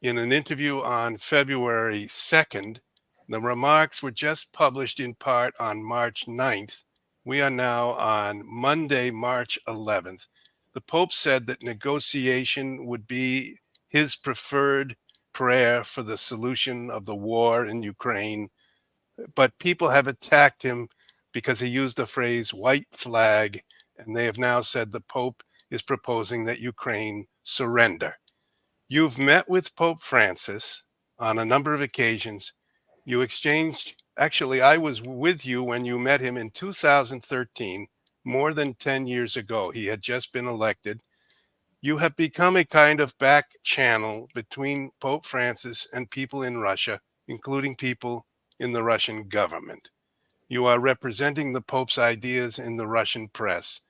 in an interview on February 2nd. The remarks were just published in part on March 9th. We are now on Monday, March 11th. The Pope said that negotiation would be his preferred prayer for the solution of the war in Ukraine, but people have attacked him because he used the phrase white flag, and they have now said the Pope is proposing that Ukraine surrender. You've met with Pope Francis on a number of occasions. You exchanged, actually, I was with you when you met him in 2013, more than 10 years ago. He had just been elected. You have become a kind of back channel between Pope Francis and people in Russia, including people in the Russian government. You are representing the Pope's ideas in the Russian press.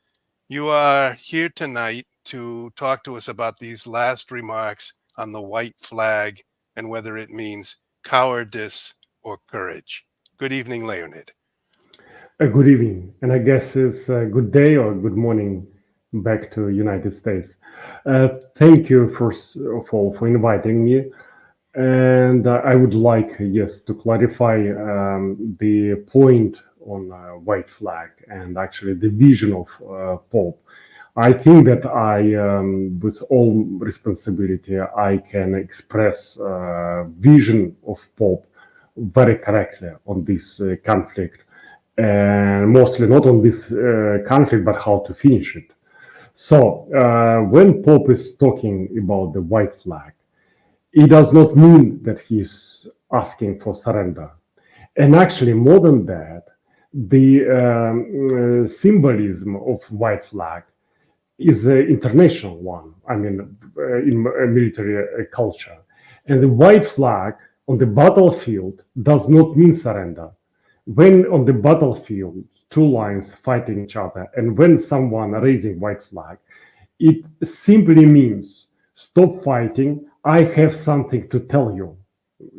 You are here tonight to talk to us about these last remarks on the white flag and whether it means cowardice or courage. Good evening, Leonid. Good evening, and I guess it's a good day or good morning back to United States. Thank you first of all for inviting me, and I would like yes to clarify the point on white flag and actually the vision of Pope. I think that with all responsibility, I can express vision of Pope very correctly on this conflict, and mostly not on this conflict, but how to finish it. So when Pope is talking about the white flag, it does not mean that he's asking for surrender. And actually, more than that, the symbolism of white flag is an international one. I mean, in military culture. And the white flag on the battlefield does not mean surrender. When on the battlefield, two lines fighting each other, and when someone raising white flag, it simply means stop fighting. I have something to tell you.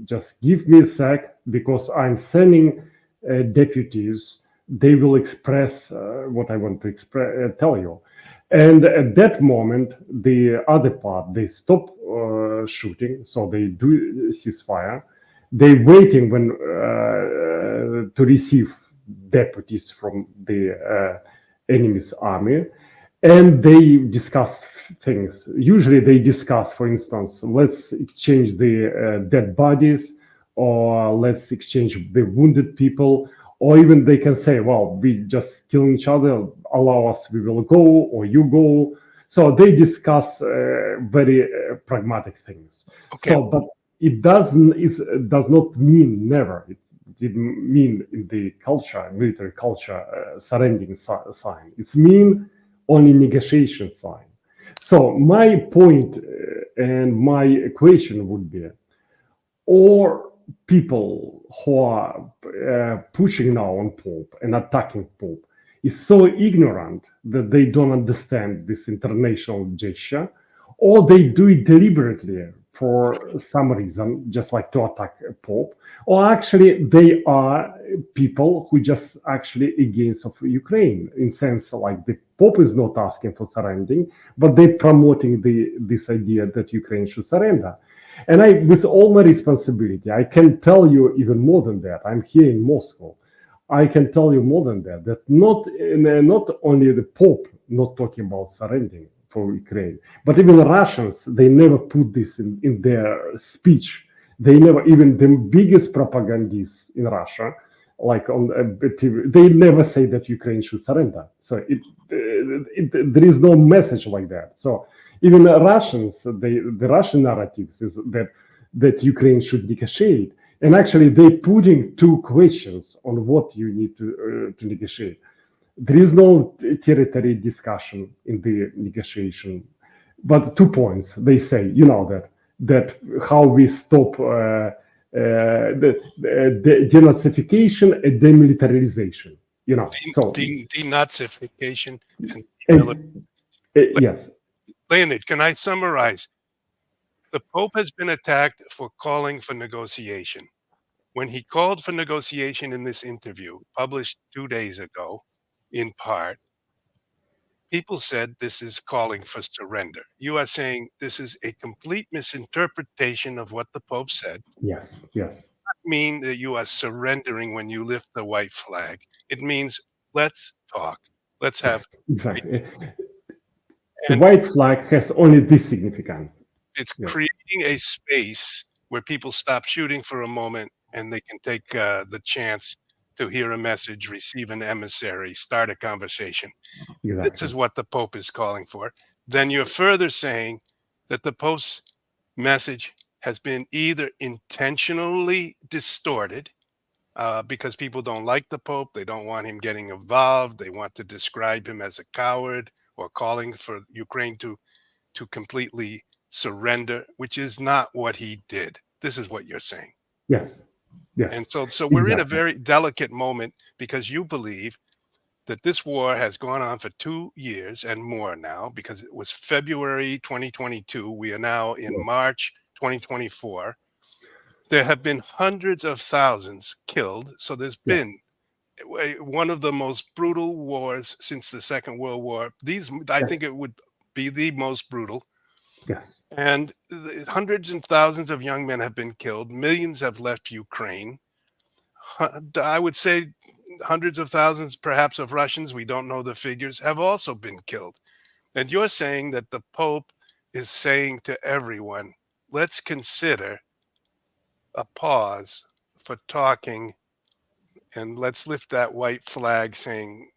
Just give me a sec because I'm sending deputies. They will express what I want to tell you. And at that moment, the other part, they stop shooting, so they do ceasefire. They waiting when to receive deputies from the enemy's army, and they discuss things. Usually, they discuss, for instance, let's exchange the dead bodies, or let's exchange the wounded people, or even they can say, well, we just killing each other, allow us, we will go, or you go. So they discuss very pragmatic things. Okay. So, but it does not mean never. It didn't mean in the culture, military culture, surrendering sign. It's mean only negotiation sign. So my point and my equation would be, or people who are pushing now on Pope and attacking Pope is so ignorant that they don't understand this international gesture, or they do it deliberately for some reason, just like to attack Pope, or actually they are people who just actually against of Ukraine in sense like the Pope is not asking for surrendering, but they promoting this idea that Ukraine should surrender. And I, with all my responsibility, I can tell you even more than that. I'm here in Moscow. I can tell you more than that. That not only the Pope not talking about surrendering for Ukraine, but even the Russians, they never put this in their speech. They never, even the biggest propagandists in Russia, like on TV, they never say that Ukraine should surrender. So there is no message like that. So even the Russians, the Russian narratives is that Ukraine should negotiate, and actually they putting two questions on what you need to negotiate. There is no territory discussion in the negotiation, but 2 points they say, you know that how we stop the denazification and demilitarization, you know. So Denazification and and, yes, Leonid, can I summarize? The Pope has been attacked for calling for negotiation. When he called for negotiation in this interview, published 2 days ago, in part, People said this is calling for surrender. You are saying this is a complete misinterpretation of what the Pope said. Yes, yes, Mean that you are surrendering when you lift the white flag. It means let's talk. Let's yes, have exactly. The and white flag has only this significance. it's Yes, creating a space where people stop shooting for a moment and they can take the chance to hear a message, receive an emissary, start a conversation. This exactly. is what the Pope is calling for. Then you're further saying that the Pope's message has been either intentionally distorted because people don't like the Pope, they don't want him getting involved, they want to describe him as a coward or calling for Ukraine to completely surrender, which is not what he did. This is what you're saying. Yes, And yes, so we're in a exactly. very delicate moment because you believe that this war has gone on for 2 years and more now because it was February 2022. We are now in Yes, March 2024. There have been hundreds of thousands killed. So there's yes, been one of the most brutal wars since the Second World War. I yes, think it would be the most brutal. yes, And hundreds and thousands of young men have been killed. Millions have left Ukraine. I would say hundreds of thousands, perhaps, of Russians, we don't know the figures, have also been killed. And you're saying that the Pope is saying to everyone, let's consider a pause for talking and let's lift that white flag saying,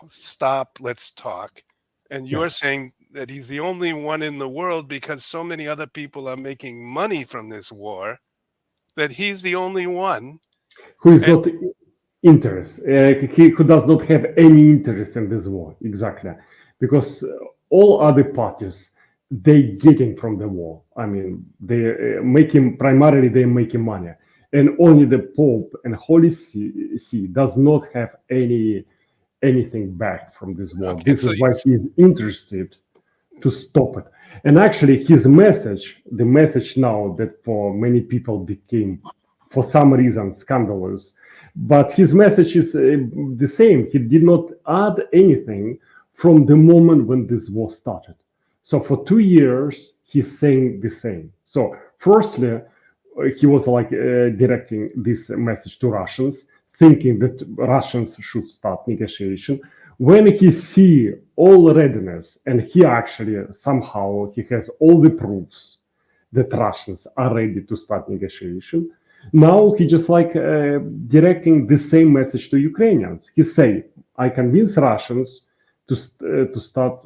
stop, let's talk. And you're yes. saying that he's the only one in the world because so many other people are making money from this war that he's the only one. Who is And not interest? Who does not have any interest in this war? Exactly, because all other parties they getting from the war. I mean, they making primarily they making money, and only the Pope and Holy See does not have anything back from this war. okay, This so is why he is interested to stop it. And actually, his message, the message now that for many people became, for some reason, scandalous, but his message is the same. He did not add anything from the moment when this war started. So for 2 years, he's saying the same. So, firstly, he was like directing this message to Russians, thinking that Russians should start negotiation. When he see all readiness, and he actually somehow he has all the proofs that Russians are ready to start negotiation. Now he just like directing the same message to Ukrainians. He say, "I convince Russians to start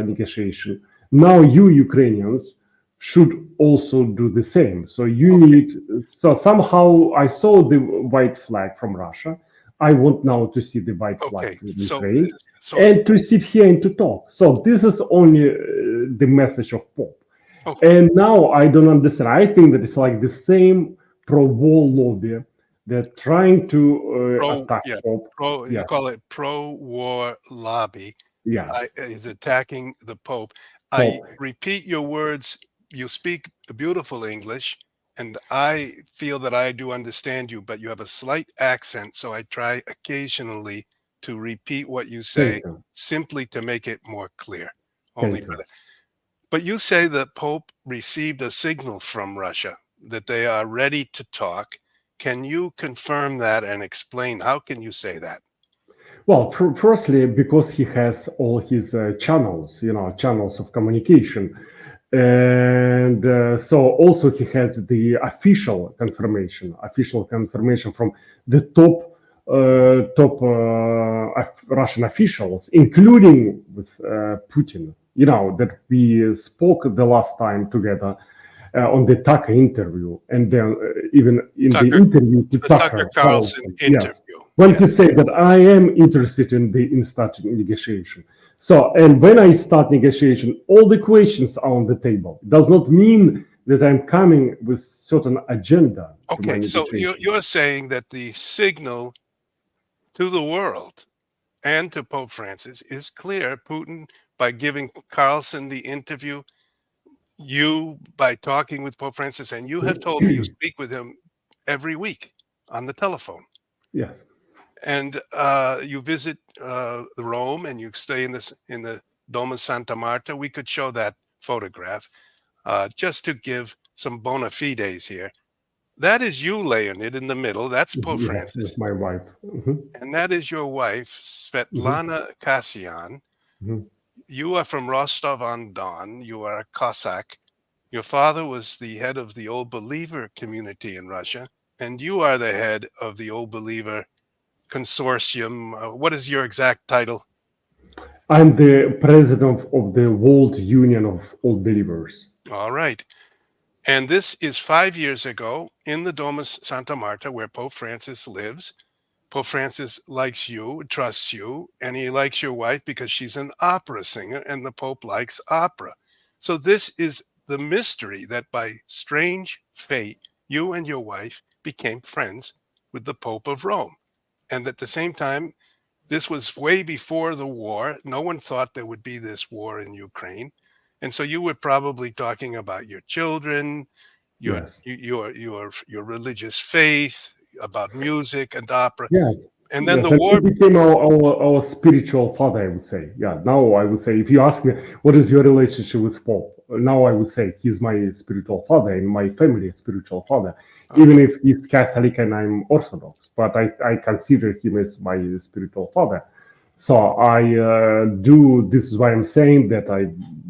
negotiation. Now you Ukrainians should also do the same. So you okay, need. So somehow I saw the white flag from Russia. I want now to see the white flag okay. from So Ukraine so and to sit here and to talk. So this is only the message of Pope. okay. And now I don't understand. I think that it's like the same pro-war lobby. They're trying to attack Yeah, Pope. you Yes, call it pro-war lobby yes, is attacking the Pope. I Pope. repeat your words. You speak beautiful English, and I feel that I do understand you, but you have a slight accent, so I try occasionally to repeat what you say Thank you, simply to make it more clear. Only thank for you. that. But you say the Pope received a signal from Russia that they are ready to talk. Can you confirm that and explain how can you say that? Well, firstly, because he has all his channels, channels of communication, and so also he had the official confirmation from the top Russian officials, including with Putin. That we spoke the last time together on the Tucker interview, and then even in the Tucker, interview to the Tucker Tucker Carlson Carlson, yes, interview. when Yeah. he said that I am interested in starting negotiation. So, and when I start negotiation, all the questions are on the table. It does not mean that I'm coming with certain agenda to my Okay, so negotiation. you're saying that the signal to the world and to Pope Francis is clear. Putin, by giving Carlson the interview, you by talking with Pope Francis, and you have told me you speak with him every week on the telephone, Yes, and you visit Rome, and you stay in the Domus Santa Marta. We could show that photograph just to give some bona fides here. That is you, Leonid, in the middle. That's Pope Yes, with Francis. my wife. And that is your wife, Hmm. Svetlana Kasyan. Hmm. You are from Rostov on Don. You are a Cossack. Your father was the head of the Old Believer community in Russia, and you are the head of the Old Believer Consortium. What is your exact title? I'm the president of the World Union of All Believers. All right. And this is 5 years ago in the Domus Santa Marta, where Pope Francis lives. Pope Francis likes you, trusts you, and he likes your wife because she's an opera singer, and the Pope likes opera. So, this is the mystery that by strange fate, you and your wife became friends with the Pope of Rome. And at the same time, this was way before the war. No one thought there would be this war in Ukraine. And so you were probably talking about your children, your Yes. your religious faith, about music and opera. Yes. And then Yes. the And he war. became our spiritual father, I would say. Yeah. Now I would say, if you ask me, what is your relationship with Pope? Now I would say he's my spiritual father and my family spiritual father, even Okay. if he's Catholic and I'm Orthodox. But I consider him as my spiritual father. So I do. This is why I'm saying that I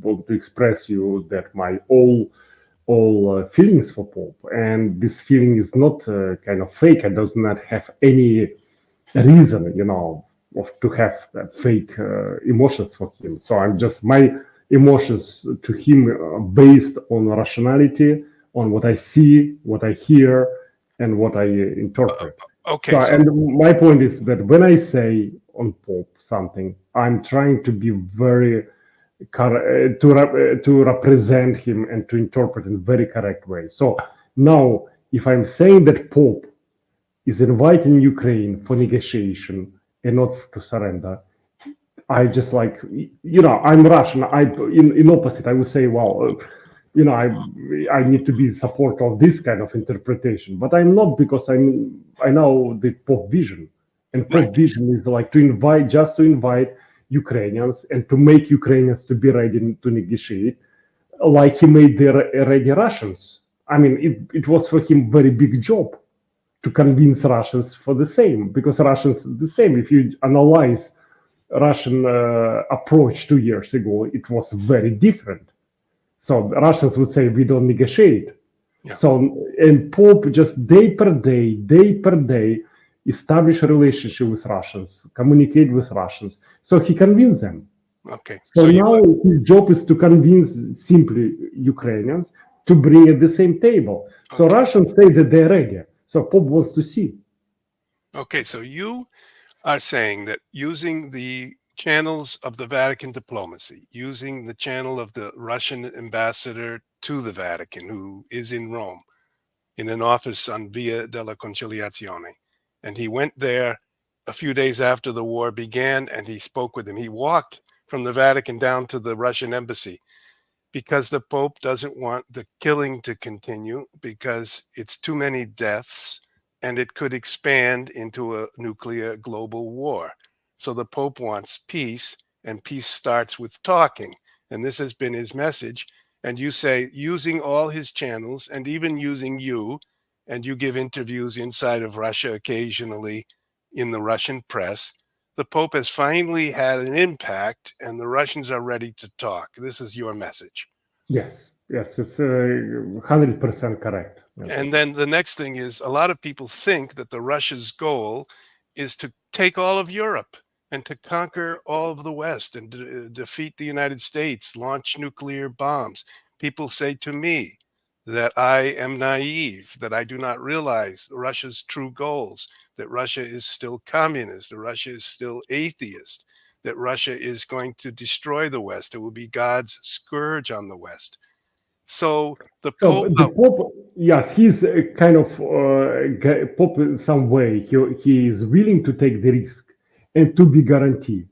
want to express you that my all feelings for Pope, and this feeling is not kind of fake. I does not have any reason, to have fake emotions for him. So I'm just my emotions to him based on rationality, on what I see, what I hear, and what I interpret. So, Okay. So and my point is that when I say on Pope something, I'm trying to be very to represent him and to interpret in very correct way. So now, if I'm saying that Pope is inviting Ukraine for negotiation and not to surrender, I just like, I'm Russian. In opposite, I would say, well, I need to be in support of this kind of interpretation, but I'm not, because I know the Pope vision, and right. Pope vision is like to invite Ukrainians and to make Ukrainians to be ready to negotiate, like he made the ready Russians. I mean, it was for him very big job to convince Russians for the same, because Russians the same. If you analyze Russian approach 2 years ago, it was very different. So Russians would say we don't negotiate. Yeah. So, and Pope just day per day, establish a relationship with Russians, communicate with Russians. So he convinced them. Okay. So So you. now his job is to convince simply Ukrainians to bring at the same table. So Okay. Russians say that they're ready. So Pope wants to see. Okay. So you are saying that using the channels of the Vatican diplomacy, using the channel of the Russian ambassador to the Vatican, who is in Rome, in an office on Via della Conciliazione. And he went there a few days after the war began, and he spoke with him. He walked from the Vatican down to the Russian embassy because the Pope doesn't want the killing to continue, because it's too many deaths and it could expand into a nuclear global war. So the Pope wants peace, and peace starts with talking. And this has been his message. And you say, using all his channels and even using you, and you give interviews inside of Russia occasionally in the Russian press, the Pope has finally had an impact and the Russians are ready to talk. This is your message. Yes, yes, it's 100% correct. Yes. And then the next thing is, a lot of people think that the Russia's goal is to take all of Europe and to conquer all of the West and defeat the United States, launch nuclear bombs. People say to me that I am naive, that I do not realize Russia's true goals, that Russia is still communist, that Russia is still atheist, that Russia is going to destroy the West. It will be God's scourge on the West. So the So Pope. the Pope, yes, he's kind of Pope in some way. He is willing to take the risk and to be guaranteed,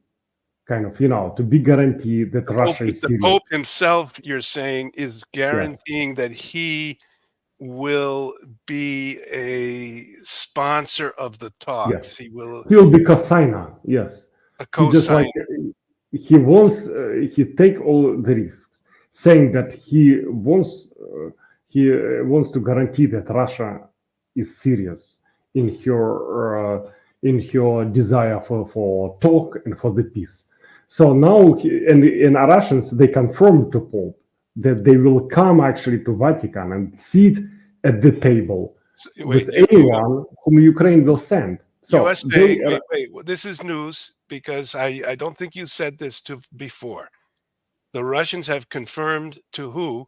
kind of, to be guaranteed that Russia is The serious. Pope himself, you're saying, is Yes, guaranteeing that he will be a sponsor of the yes. talks. He will He'll be co-signer. Yes, a he just like co-signer. he take all the risks, saying that he wants to guarantee that Russia is serious in her desire for talk and for the peace. So now, and Russians, they confirmed to Pope that they will come actually to Vatican and sit at the table Wait, with anyone whom Ukraine will send. you are So saying, wait, this is news because I don't think you said this before. The Russians have confirmed to whom,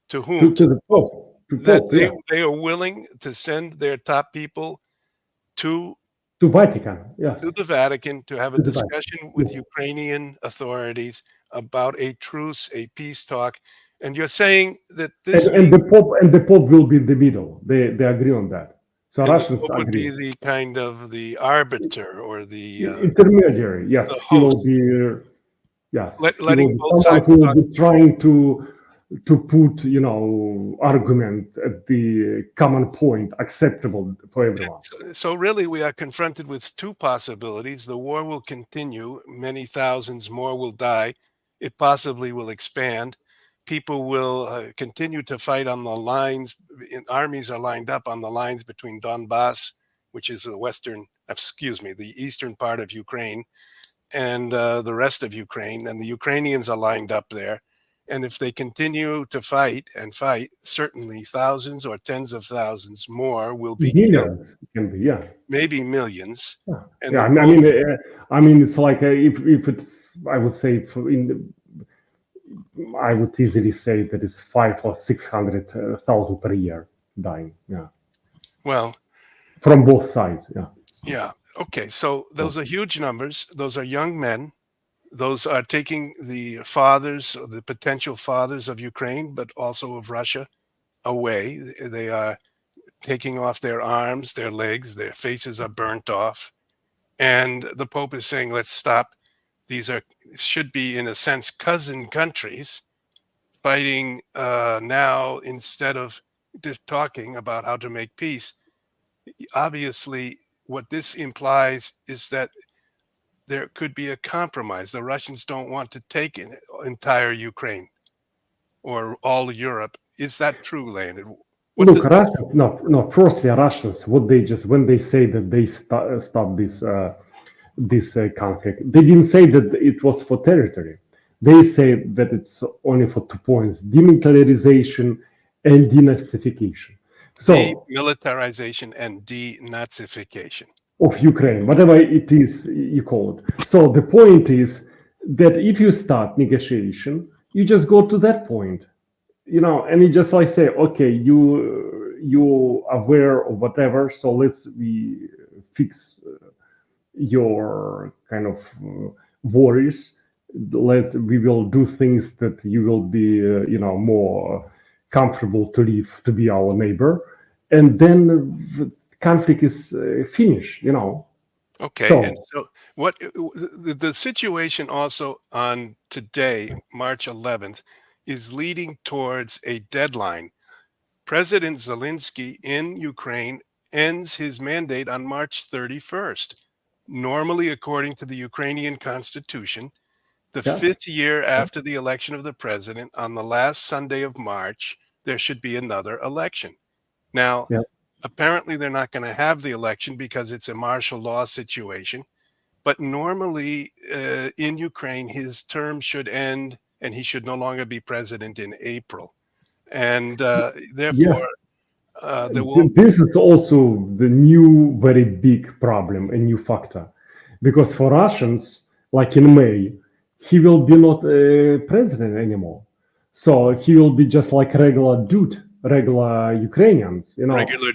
to the Pope, that yeah, they are willing to send their top people to to Vatican, yes, the Vatican to have a to the Vatican. discussion with Yes. Ukrainian authorities about a truce, a peace talk. And you're saying that And, this and means, the Pope will be in the middle. They agree on that. So and the Russians Pope would agree. be the kind of the arbiter or Intermediary, the yes, he will host, be. Yes, he will letting be both someone sides who will talk. be trying to put argument at the common point acceptable for everyone. So really, we are confronted with two possibilities. The war will continue. Many thousands more will die. It possibly will expand. People will continue to fight on the lines. Armies are lined up on the lines between Donbass, which is the eastern part of Ukraine, and the rest of Ukraine. And the Ukrainians are lined up there. And if they continue to fight and fight, certainly thousands or tens of thousands more will be killed, Millions can be, yeah. maybe millions. Yeah, And yeah. the I mean, it's like if it's, I would say, I would easily say that it's 500 or 600 thousand per year dying. Yeah, well, from both sides. Yeah. yeah. Okay. So those are huge numbers. Those are young men. Those are taking the fathers, the potential fathers of Ukraine, but also of Russia away. They are taking off their arms, their legs, their faces are burnt off. And the Pope is saying, let's stop. These should be, in a sense, cousin countries fighting now instead of just talking about how to make peace. Obviously, what this implies is that there could be a compromise. The Russians don't want to take entire Ukraine or all Europe. Is that true, Landon? What Look, does that? Russians. No, no. Firstly, Russians. What they just when they say that they stop this conflict, they didn't say that it was for territory. They say that it's only for 2 points: demilitarization and denazification. So Demilitarization and denazification. of Ukraine, whatever it is you call it. So the point is that if you start negotiation, you just go to that point, and you just like say, okay, you aware of whatever, so let's we fix your kind of worries. We will do things that you will be more comfortable to live to be our neighbor, and then the conflict is finished. Okay, and So so what the situation also on today, March 11th, is leading towards a deadline. President Zelensky in Ukraine ends his mandate on March 31st. Normally, according to the Ukrainian constitution, the yes, fifth year after the election of the president, on the last Sunday of March, there should be another election. Now, yeah. apparently, they're not going to have the election because it's a martial law situation. But normally in Ukraine, his term should end and he should no longer be president in April. And Yes, therefore, there won't. this is also the new very big problem, a new factor, because for Russians, like in May, he will be not president anymore. So he will be just like regular dude, regular Ukrainians. Regular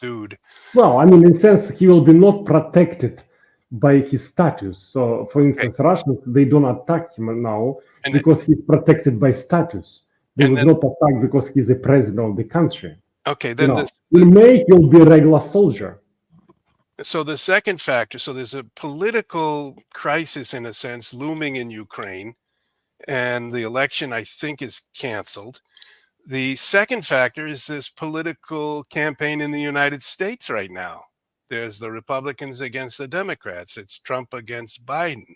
dude. Well, I mean, in sense, he will be not protected by his status. So, for Okay. instance, Russians, they don't attack him now And because he's protected by status. They and would then not attack because he's a president of the country. okay, You then know, in May, he'll be a regular soldier. so the second factor, so there's a political crisis in a sense looming in Ukraine, and the election I think is canceled. The second factor is this political campaign in the United States right now. There's the Republicans against the Democrats. It's Trump against Biden.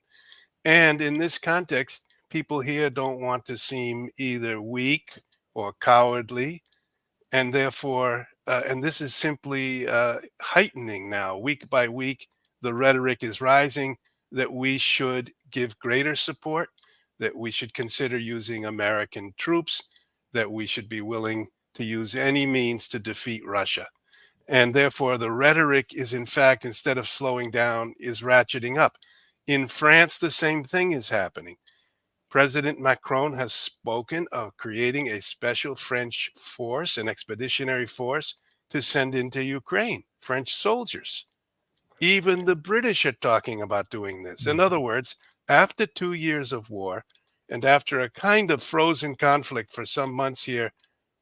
And in this context, people here don't want to seem either weak or cowardly, and therefore, and this is simply heightening now, week by week, the rhetoric is rising that we should give greater support, that we should consider using American troops, that we should be willing to use any means to defeat Russia. And therefore, the rhetoric is, in fact, instead of slowing down, is ratcheting up. In France, the same thing is happening. President Macron has spoken of creating a special French force, an expeditionary force, to send into Ukraine, French soldiers. Even the British are talking about doing this. In other words, after 2 years of war and after a kind of frozen conflict for some months here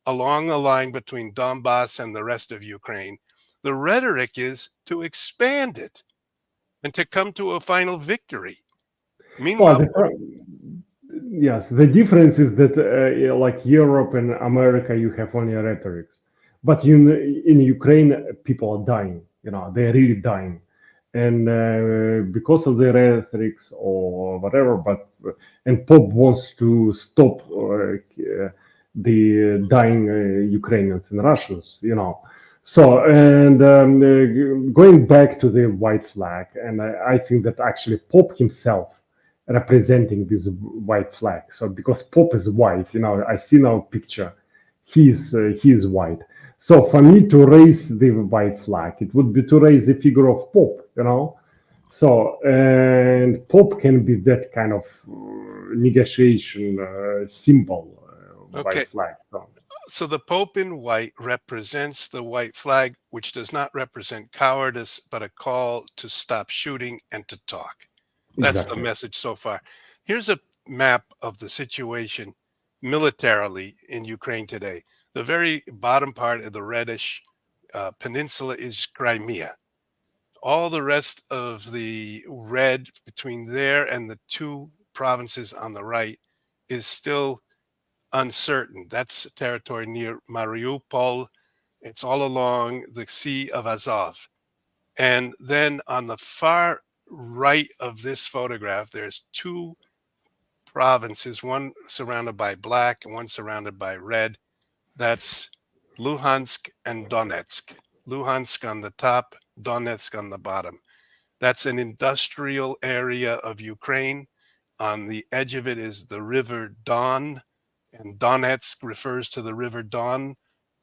along the line between Donbass and the rest of Ukraine, the rhetoric is to expand it and to come to a final victory. Well, Meanwhile, yes, the difference is that like Europe and America, you have only rhetorics, but in Ukraine, people are dying. You know, they're really dying, and because of the rhetorics or whatever. But and Pope wants to stop the dying Ukrainians and Russians. You know, so and going back to the white flag, and I think that actually Pope himself representing this white flag. So because Pope is white, you know, I see now picture, he is white. So for me to raise the white flag, it would be to raise the figure of Pope, you know. So and Pope can be that kind of negotiation symbol, okay, white flag. so the Pope in white represents the white flag, which does not represent cowardice, but a call to stop shooting and to talk. That's the Exactly. message so far. Here's a map of the situation militarily in Ukraine today. The very bottom part of the reddish peninsula is Crimea. All the rest of the red between there and the two provinces on the right is still uncertain. That's territory near Mariupol. It's all along the Sea of Azov. And then on the far right of this photograph, there's two provinces, one surrounded by black and one surrounded by red. That's Luhansk and Donetsk. Luhansk on the top, Donetsk on the bottom. That's an industrial area of Ukraine. On the edge of it is the River Don, and Donetsk refers to the River Don.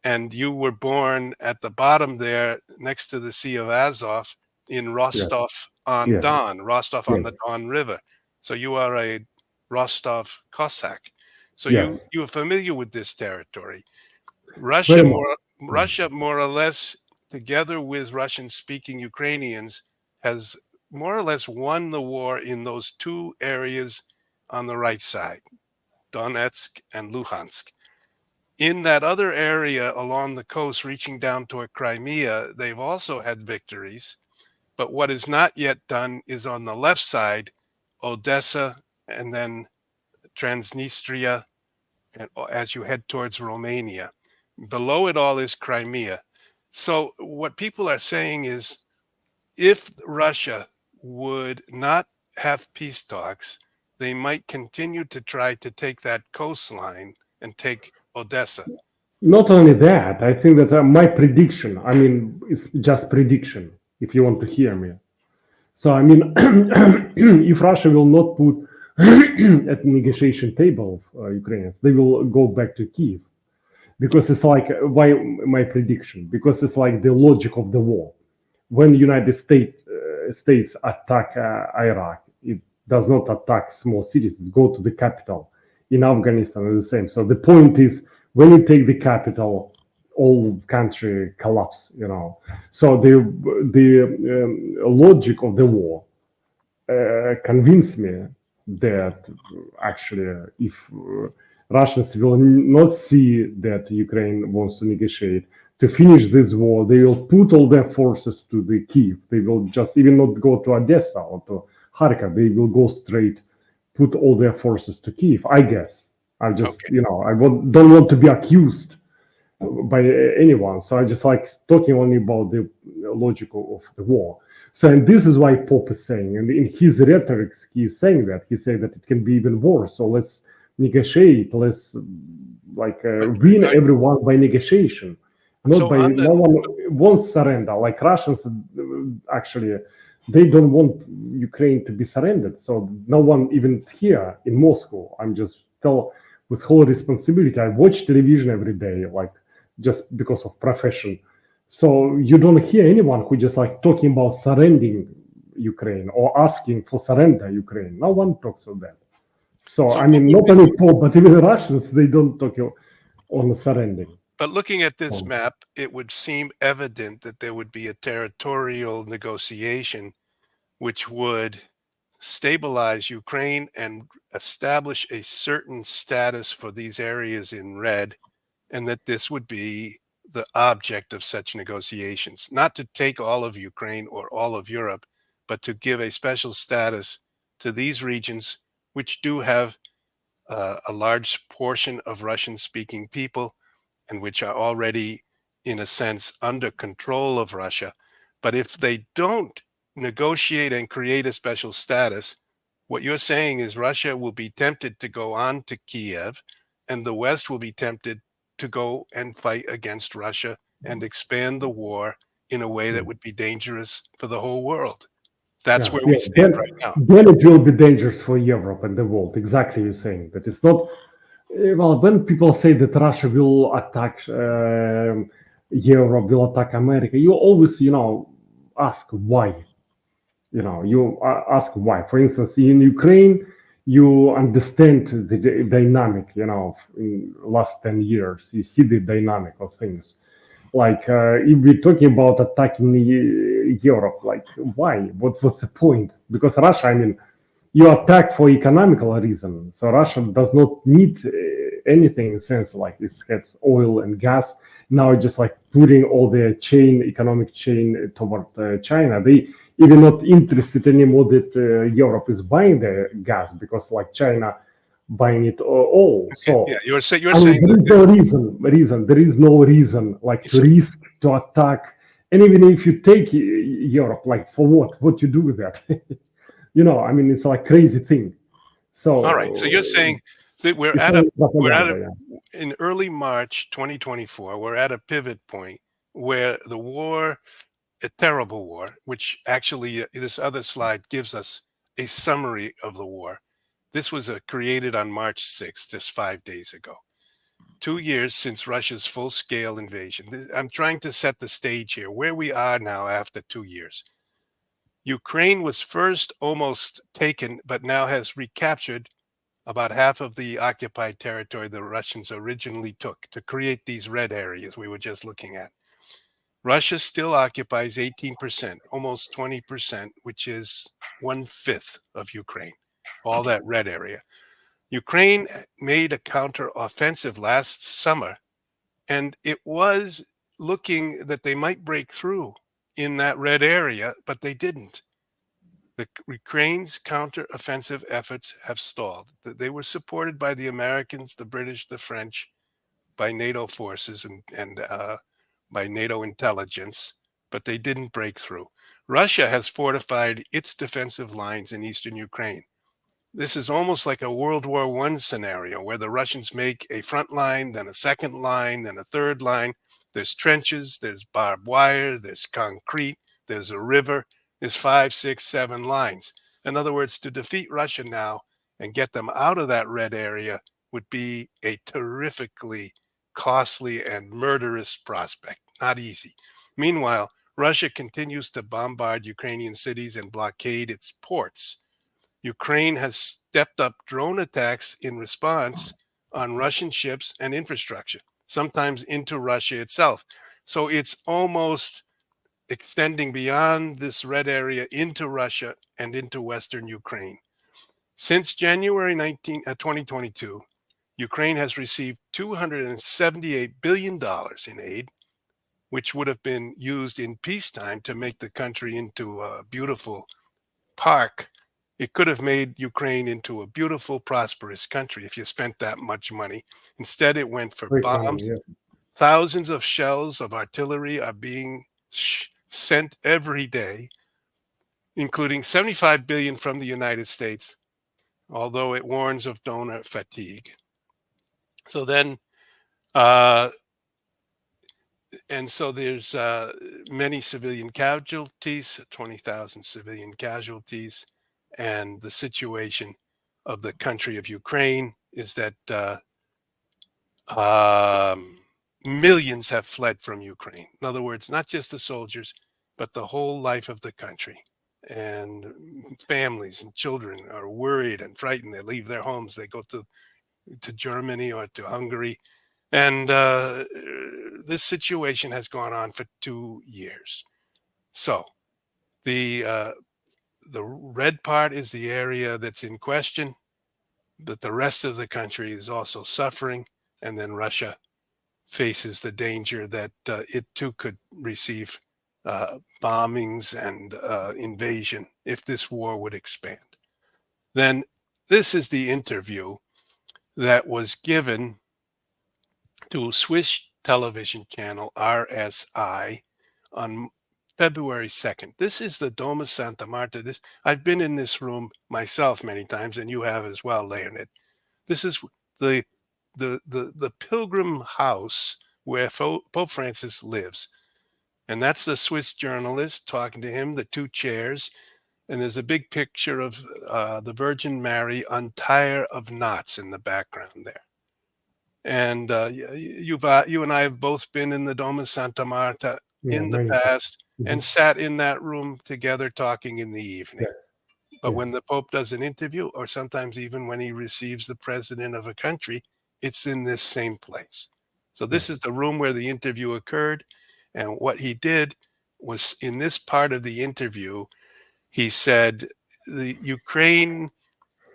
And you were born at the bottom there next to the Sea of Azov in Yes. Rostov on Yes. Don, Rostov on Yes. the Don River. So you are a Rostov Cossack. So Yes. you are familiar with this territory. Very much. Russia more or less, together with Russian-speaking Ukrainians, has more or less won the war in those two areas on the right side, Donetsk and Luhansk. In that other area along the coast, reaching down toward Crimea, they've also had victories. But what is not yet done is on the left side, Odessa and then Transnistria, and as you head towards Romania. Below it all is Crimea. So what people are saying is if Russia would not have peace talks, they might continue to try to take that coastline and take Odessa. Not only that, I think that my prediction, I mean, it's just prediction, if you want to hear me. So, I mean, if Russia will not put at the negotiation table of Ukrainians, they will go back to Kiev. Because it's like, why my prediction? Because it's like the logic of the war. When the United States attack Iraq, it does not attack small cities, it goes to the capital. In Afghanistan, it's the same. So the point is, when you take the capital, all country collapse. You know. So the logic of the war convinced me that actually, if Russians will not see that Ukraine wants to negotiate to finish this war, they will put all their forces to the Kiev. They will just even not go to Odessa or to Kharkov. They will go straight, put all their forces to Kiev. I guess. I just, Okay. you know, don't want to be accused by anyone. So I just like talking only about the logic of the war. So, and this is why Pope is saying, and in his rhetorics, he's saying that. He said that it can be even worse. So let's negotiate. Let's win Are- everyone by negotiation, not so by on the no one wants surrender. Like Russians, actually, they don't want Ukraine to be surrendered. So no one even here in Moscow. I'm just tell with whole responsibility. I watch television every day, like just because of profession. So you don't hear anyone who just like talking about surrendering Ukraine or asking for surrender Ukraine. No one talks of that. So so I what mean, would not be only Pope, but even the Russians, they don't talk on surrendering. but looking at this So, map, it would seem evident that there would be a territorial negotiation which would stabilize Ukraine and establish a certain status for these areas in red, and that this would be the object of such negotiations, not to take all of Ukraine or all of Europe, but to give a special status to these regions, which do have a large portion of Russian speaking people and which are already, in a sense, under control of Russia. But if they don't negotiate and create a special status, what you're saying is Russia will be tempted to go on to Kiev, and the West will be tempted to go and fight against Russia and expand the war in a way that would be dangerous for the whole world. That's yeah, where we yeah. stand right now. Then it will be dangerous for Europe and the world. Exactly, you're saying that it's not. Well, when people say that Russia will attack Europe, will attack America, you always, ask why. You ask why. For instance, in Ukraine, you understand the dynamic. In last 10 years, you see the dynamic of things. Like if we're talking about attacking Europe, like why? What's the point? Because Russia, I mean, you attack for economical reason. So Russia does not need anything in sense like it has oil and gas. Now it's just like putting all the economic chain toward China. They even not interested anymore that Europe is buying the gas because like China buying it all. Yeah, So you're I mean, saying there that is no reason. There is no reason like to so, risk to attack. And even if you take Europe, like for what? What you do with that? I mean, it's like crazy thing. all right. So you're So saying that it's only we're at propaganda. a Yeah. in early March 2024, we're at a pivot point where the war, a terrible war, which actually this other slide gives us a summary of the war. This was created on March 6th, just 5 days ago. 2 years since Russia's full-scale invasion. I'm trying to set the stage here, where we are now after 2 years. Ukraine was first almost taken, but now has recaptured about half of the occupied territory the Russians originally took to create these red areas we were just looking at. Russia still occupies 18%, almost 20%, which is 1/5 of Ukraine, all that red area. Ukraine made a counteroffensive last summer, and it was looking that they might break through in that red area, but they didn't. The Ukraine's counteroffensive efforts have stalled. They were supported by the Americans, the British, the French, by NATO forces and by NATO intelligence, but they didn't break through. Russia has fortified its defensive lines in eastern Ukraine. This is almost like a World War I scenario where the Russians make a front line, then a second line, then a third line. There's trenches, there's barbed wire, there's concrete, there's a river, there's 5, 6, 7 lines. In other words, to defeat Russia now and get them out of that red area would be a terrifically costly and murderous prospect. Not easy. Meanwhile, Russia continues to bombard Ukrainian cities and blockade its ports. Ukraine has stepped up drone attacks in response on Russian ships and infrastructure, sometimes into Russia itself. So it's almost extending beyond this red area into Russia and into Western Ukraine. Since January 2022, Ukraine has received $278 billion in aid, which would have been used in peacetime to make the country into a beautiful park. It could have made Ukraine into a beautiful, prosperous country if you spent that much money. Instead, it went for Quick money. bombs. Yeah. Thousands of shells of artillery are being sent every day. including 75 billion from the United States, although it warns of donor fatigue. So then, and so there's many civilian casualties, 20,000 civilian casualties, and the situation of the country of Ukraine is that millions have fled from Ukraine. In other words, not just the soldiers, but the whole life of the country. And families and children are worried and frightened. They leave their homes. They go to Germany or to Hungary. And this situation has gone on for 2 years. So the red part is the area that's in question, but the rest of the country is also suffering. And then Russia faces the danger that it too could receive bombings and invasion if this war would expand. Then this is the interview that was given to a Swiss television channel, RSI, on February 2nd. This is the Dome of Santa Marta. I've been in this room myself many times, and you have as well, Leonid. This is the pilgrim house where Pope Francis lives. And that's the Swiss journalist talking to him, the two chairs. And there's a big picture of the Virgin Mary untied of knots in the background there. And you and I have both been in the Dome of Santa Marta in the past and sat in that room together talking in the evening. But when the Pope does an interview, or sometimes even when he receives the president of a country, it's in this same place. So this is the room where the interview occurred. And what he did was, in this part of the interview, he said, the Ukraine,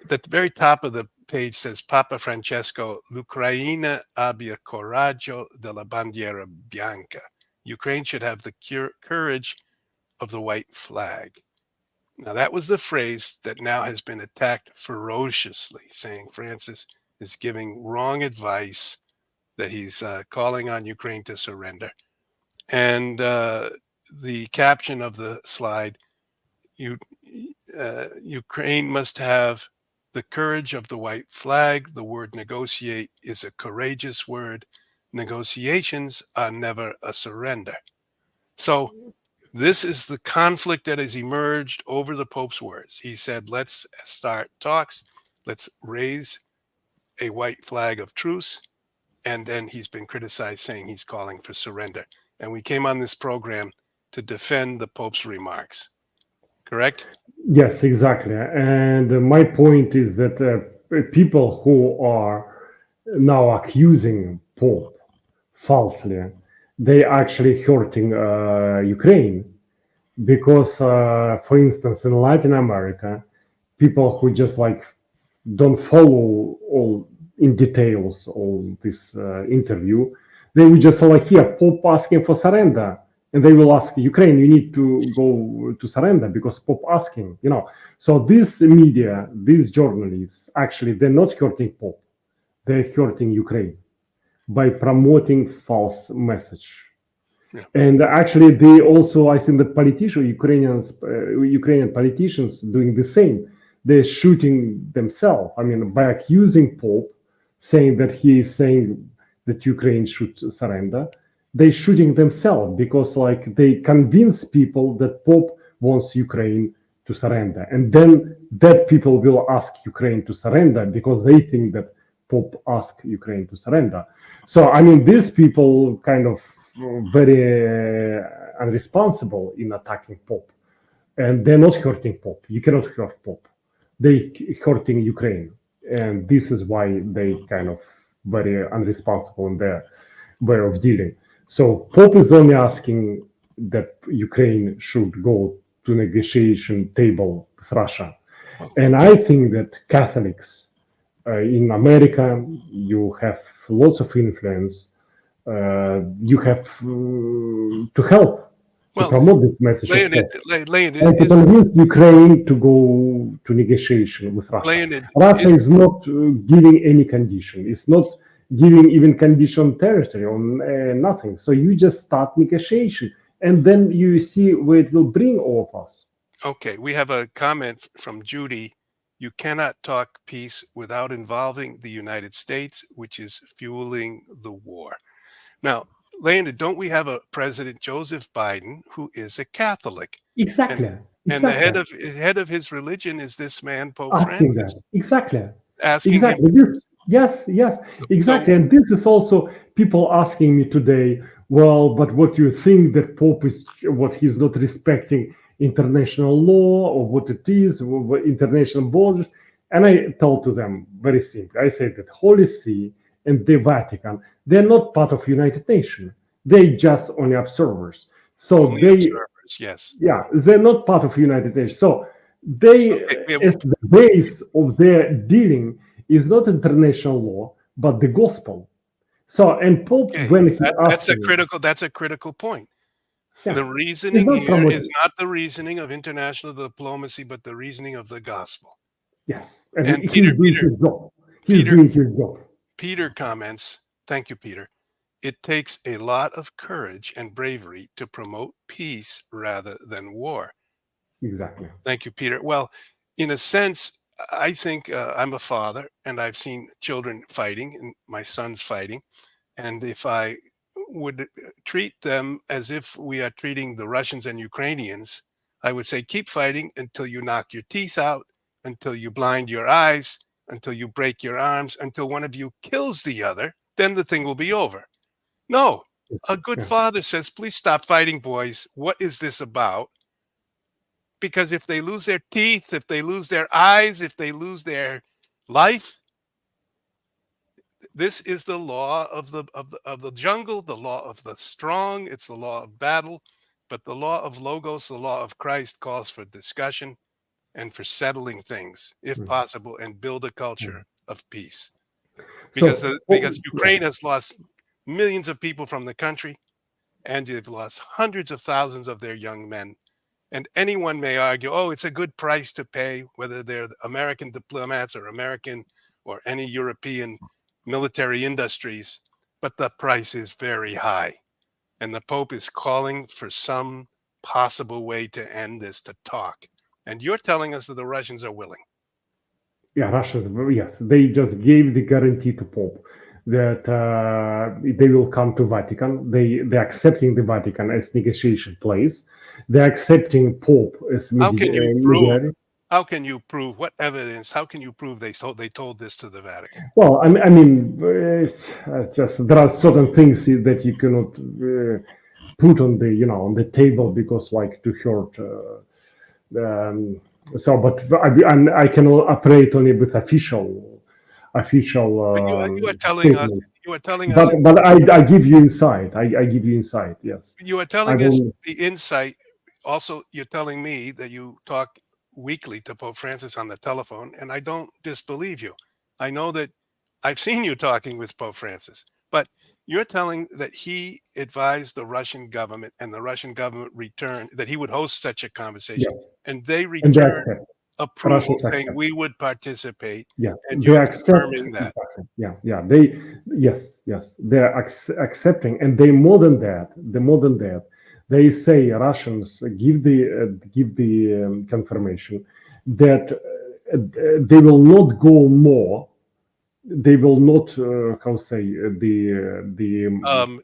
at the very top of the page says, Papa Francesco, l'Ucraina abbia coraggio della bandiera bianca. Ukraine should have the courage of the white flag. Now, that was the phrase that now has been attacked ferociously, saying Francis is giving wrong advice, that he's calling on Ukraine to surrender. And the caption of the slide, Ukraine must have the courage of the white flag. The word negotiate is a courageous word. Negotiations are never a surrender. So this is the conflict that has emerged over the Pope's words. He said, let's start talks. Let's raise a white flag of truce. And then he's been criticized, saying he's calling for surrender. And we came on this program to defend the Pope's remarks. Correct? Yes, exactly. And my point is that people who are now accusing Pope falsely, they actually hurting Ukraine, because, for instance, in Latin America, people who just like don't follow all in details all this interview, they will just say like, here, Pope asking for surrender. And they will ask Ukraine, you need to go to surrender because Pope asking, you know. So this media, these journalists, actually, they're not hurting Pope. They're hurting Ukraine by promoting false message. Yeah. And actually, they also, I think the politicians, Ukrainian politicians doing the same. They're shooting themselves. I mean, by accusing Pope, saying that he is saying that Ukraine should surrender, they shooting themselves, because like they convince people that Pope wants Ukraine to surrender, and then that people will ask Ukraine to surrender because they think that Pope asked Ukraine to surrender. So I mean, these people kind of very unresponsible in attacking Pope, and they're not hurting Pope. You cannot hurt Pope. They hurting Ukraine, and this is why they kind of very unresponsible in their way of dealing. So Pope is only asking that Ukraine should go to negotiation table with Russia. And I think that Catholics in America, you have lots of influence. You have to help to promote this message Leonid, and to convince Ukraine to go to negotiation with Russia. Russia is not giving any condition. It's not giving even condition territory on nothing. So you just start negotiation, and then you see where it will bring all of us. Okay, we have a comment from Judy. You cannot talk peace without involving the United States, which is fueling the war. Now, Landon, don't we have a President Joseph Biden who is a Catholic, and Exactly, and the exactly. head of his religion is this man, Pope Asking that. Francis, Exactly. asking him. Exactly. This, yes, yes, So exactly. And this is also people asking me today, well, but what you think that Pope is, what he's not respecting international law or what it is, international borders. And I tell to them very simply, I say that Holy See and the Vatican, they're not part of United Nations. They just only observers. So only they, observers, yes. yeah, they're not part of United Nations. So they, Okay, we have, as the base of their dealing is not international law, but the gospel. So, and Pope, okay, when he that's asked a me, critical point. yeah, The he's reasoning not here is promoting. not the reasoning of international diplomacy, but the reasoning of the gospel. Yes, and And he's doing his job. He's Peter, doing his job. Peter comments, thank you, Peter. It takes a lot of courage and bravery to promote peace rather than war. Exactly. Thank you, Peter. Well, in a sense, I think I'm a father and I've seen children fighting and my son's fighting. And if I would treat them as if we are treating the Russians and Ukrainians, I would say, keep fighting until you knock your teeth out, until you blind your eyes, until you break your arms, until one of you kills the other, then the thing will be over. No, a good Yeah. father says, please stop fighting, boys. What is this about? Because if they lose their teeth, if they lose their eyes, if they lose their life, this is the law of the jungle, the law of the strong. It's the law of battle, but the law of logos, the law of Christ, calls for discussion and for settling things, if Mm. possible, and build a Mm. culture of peace. Because So, because yeah, Ukraine has lost millions of people from the country, and they've lost hundreds of thousands of their young men. And anyone may argue, oh, it's a good price to pay, whether they're American diplomats or American or any European military industries, but the price is very high. And the Pope is calling for some possible way to end this, to talk. And you're telling us that the Russians are willing. yeah, Russians, yes, they just gave the guarantee to Pope that they will come to Vatican. They're accepting the Vatican as negotiation place. They're accepting Pope as How can you prove? mediator. How can you prove? What evidence? How can you prove they told this to the Vatican? Well, I mean, just there are certain things that you cannot put on the on the table because like to hurt. So, but I can operate only with official But you are telling us. statement. You are telling us. But I give you insight. I give you insight. Yes, You are I telling us will. the insight. Also, you're telling me that you talk weekly to Pope Francis on the telephone, and I don't disbelieve you. I know that I've seen you talking with Pope Francis, but you're telling that he advised the Russian government and the Russian government returned that he would host such a conversation, Yes, and they and they returned accept. approval Russians saying accept. we would participate, Yeah, and they you're accept confirming that. exactly. Yeah, yeah. They yes, yes. They're accepting, and they more than that. The more than that, they say Russians give the confirmation that they will not go more. They will not how say the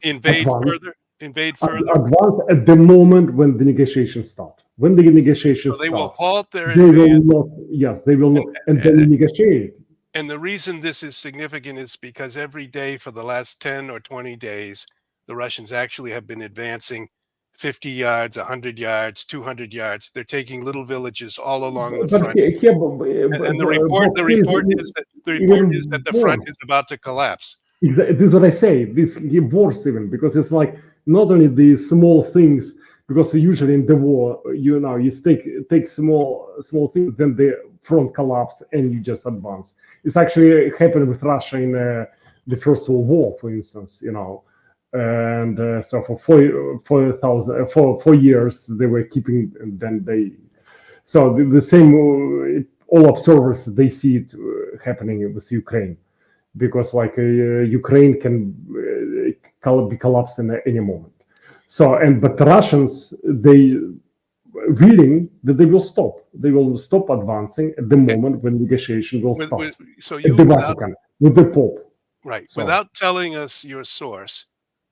Invade advance further, invade further. advance at the moment when the negotiations start. When the So negotiations they will start, halt their they will advance. not. Yes, they will And, not, and then negotiate. and the reason this is significant is because every day for the last 10 or 20 days, the Russians actually have been advancing 50 yards, 100 yards, 200 yards. They're taking little villages all along the But front. here, And the please, report is that even the front worse. is about to collapse. This is what I say. This worse even because it's like not only the small things. Because usually in the war, you take small things, then the front collapse and you just advance. It's actually happened with Russia in the First World War, for instance. And so for 4 years they were keeping, and then they. So the same. All observers they see it happening with Ukraine, because like Ukraine can be collapsed in any moment. So but the Russians willing that they will stop. They will stop advancing at the moment when negotiation will start So at you, the Vatican with the Pope. right, So without telling us your source,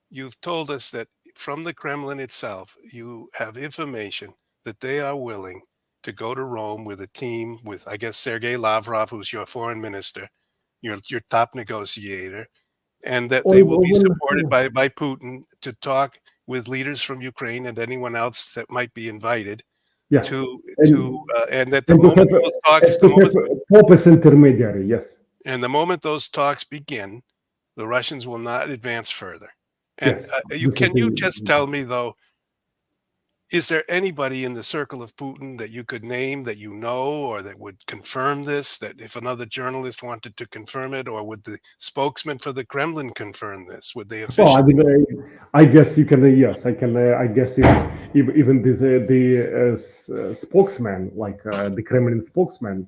you've told us that from the Kremlin itself, you have information that they are willing to go to Rome with a team with, I guess, Sergei Lavrov, who's your foreign minister, your top negotiator, and that they will or be when supported by Putin to talk with leaders from Ukraine and anyone else that might be invited yes, to and that the and to moment have those talks, to have Pope as intermediary. Yes, the moment those talks begin, the Russians will not advance further. And yes. you This is can you just the tell me though, is there anybody in the circle of Putin that you could name that you know or that would confirm this? That if another journalist wanted to confirm it, or would the spokesman for the Kremlin confirm this? Would they well. officially? I guess you can. Yes, I can. I guess even this spokesman, like the Kremlin spokesman,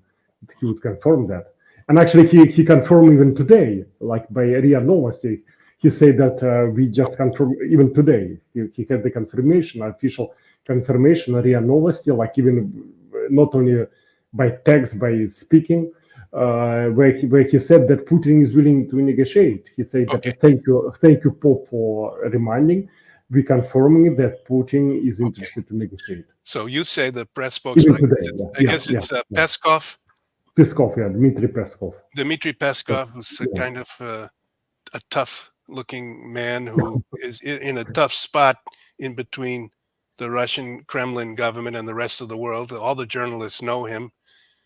he would confirm that. And actually, he confirmed even today, like by RIA Novosti. He said that we just confirmed even today. He had the confirmation, official confirmation, RIA Novosti, like even not only by text, by speaking, where he said that Putin is willing to negotiate. He said that Okay, thank you, Pope, for reminding. We confirming that Putin is okay. interested to negotiate. So you say the press Even spokesman. today, I yeah, guess yeah, it's yeah. Peskov, Peskov, yeah, Dmitry Peskov. Dmitry Yes, Peskov, who's a yeah. kind of a tough-looking man who is in a tough spot in between the Russian Kremlin government and the rest of the world. All the journalists know him,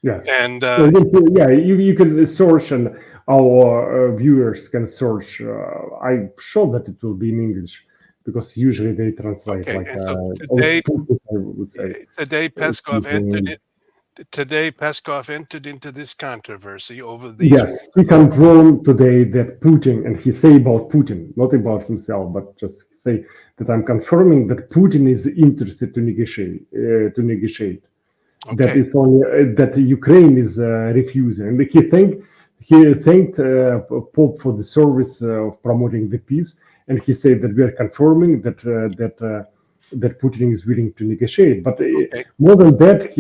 Yes. and So yeah, you can search, and our viewers can search. I'm sure that it will be in English because usually they translate okay. like And so Sputnik, I would say. today Peskov entered Speaking. it. Today Peskov entered into this controversy over these Yes, he words. confirmed today that Putin, and he say about Putin, not about himself, but just say that I'm confirming that Putin is interested to negotiate. That Okay, it's only that Ukraine is refusing. And he thanked Pope for the service of promoting the peace, and he said that we are confirming that Putin is willing to negotiate. But okay, more than that,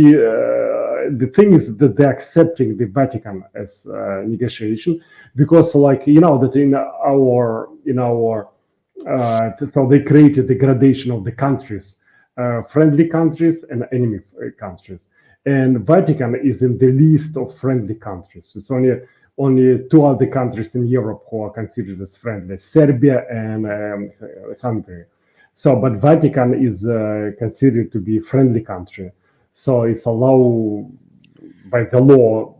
the thing is that they're accepting the Vatican as negotiation because, like that in our so they created the gradation of the countries, friendly countries and enemy countries. And Vatican is in the list of friendly countries. It's only two other countries in Europe who are considered as friendly: Serbia and Hungary. So, but Vatican is considered to be a friendly country. So it's allowed by the law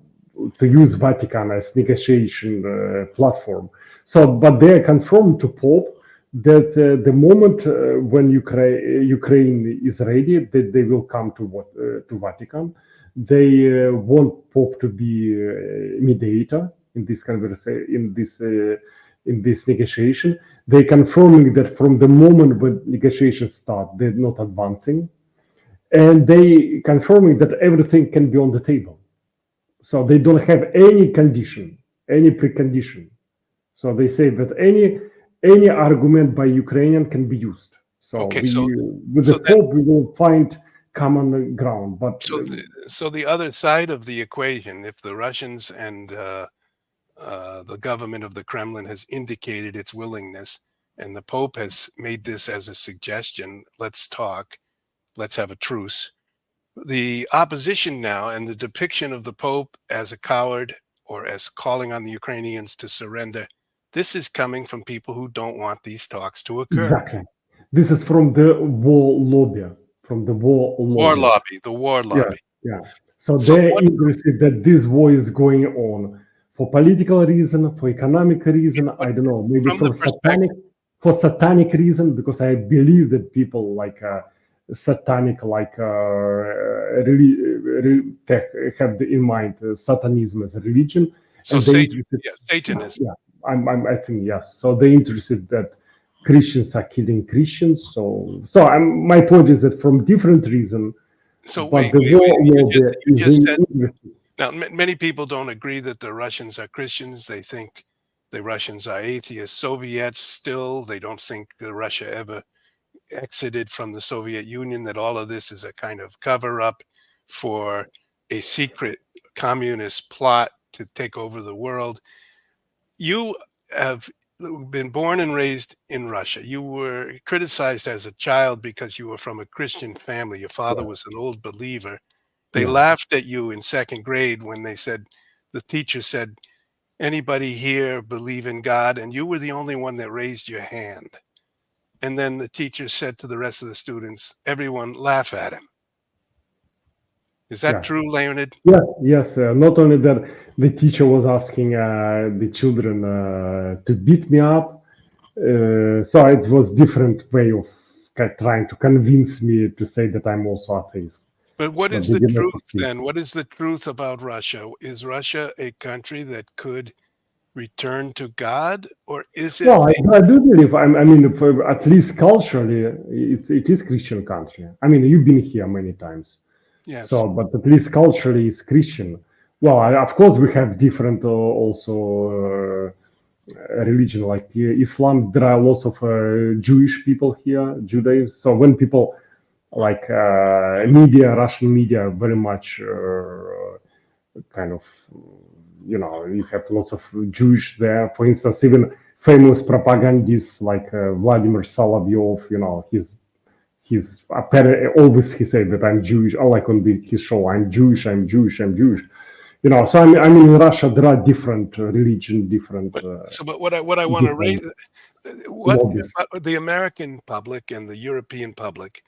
to use Vatican as negotiation platform. So, but they are confirmed to Pope that the moment when Ukraine is ready, that they will come to Vatican. They want Pope to be mediator in this conversation, in this negotiation. They confirming that from the moment when negotiations start, they're not advancing, and they confirming that everything can be on the table. So they don't have any condition, any precondition. So they say that any argument by Ukrainian can be used. So okay. we, with the So then, Pope, we will find common ground. But so the other side of the equation, if the Russians and the government of the Kremlin has indicated its willingness, and the Pope has made this as a suggestion, let's talk, let's have a truce. The opposition now and the depiction of the Pope as a coward or as calling on the Ukrainians to surrender, this is coming from people who don't want these talks to occur. exactly, this is from the war lobby, from the war War lobby. lobby, the war Yeah, lobby. yeah. So So they're what interested that this war is going on for political reason, for economic reason. what I don't know, maybe from the perspective, for satanic reason, because I believe that people like satanic, like have in mind Satanism as a religion, so and they Satan, interested. yeah, Yeah, Satanism. yeah. I think yes. So they interested that Christians are killing Christians. So my point is that from different reason, So but wait, the wait, war wait. lobby You is just said interested. now many people don't agree that the Russians are Christians. They think the Russians are atheists, Soviets still. They don't think that Russia ever exited from the Soviet Union, that all of this is a kind of cover up for a secret communist plot to take over the world. You have been born and raised in Russia. You were criticized as a child because you were from a Christian family. Your father Yeah, was an old believer. They yeah, laughed at you in second grade when they said, the teacher said, anybody here believe in God? And you were the only one that raised your hand. And then the teacher said to the rest of the students, everyone laugh at him. Is that yeah. true, Leonid? Yeah, yes. Not only that, the teacher was asking the children to beat me up. So it was different way of trying to convince me to say that I'm also atheist. But what But is they the did not truth succeed. then? What is the truth about Russia? Is Russia a country that could return to God, or is it Well, a I do believe. I mean, at least culturally, it is Christian country. I mean, you've been here many times, yes? so but at least culturally, it's Christian. Well, of course, we have different also religion like Islam. There are lots of Jewish people here, Judaism. So when people like media, Russian media, very much kind of, you have lots of Jewish there. For instance, even famous propagandists like Vladimir Solovyov, he's apparently always he said that I'm Jewish, or like on his show, I'm Jewish, I'm Jewish, I'm Jewish. So I mean, in Russia there are different religion, different But what I want to raise, different what lobbies. the American public and the European public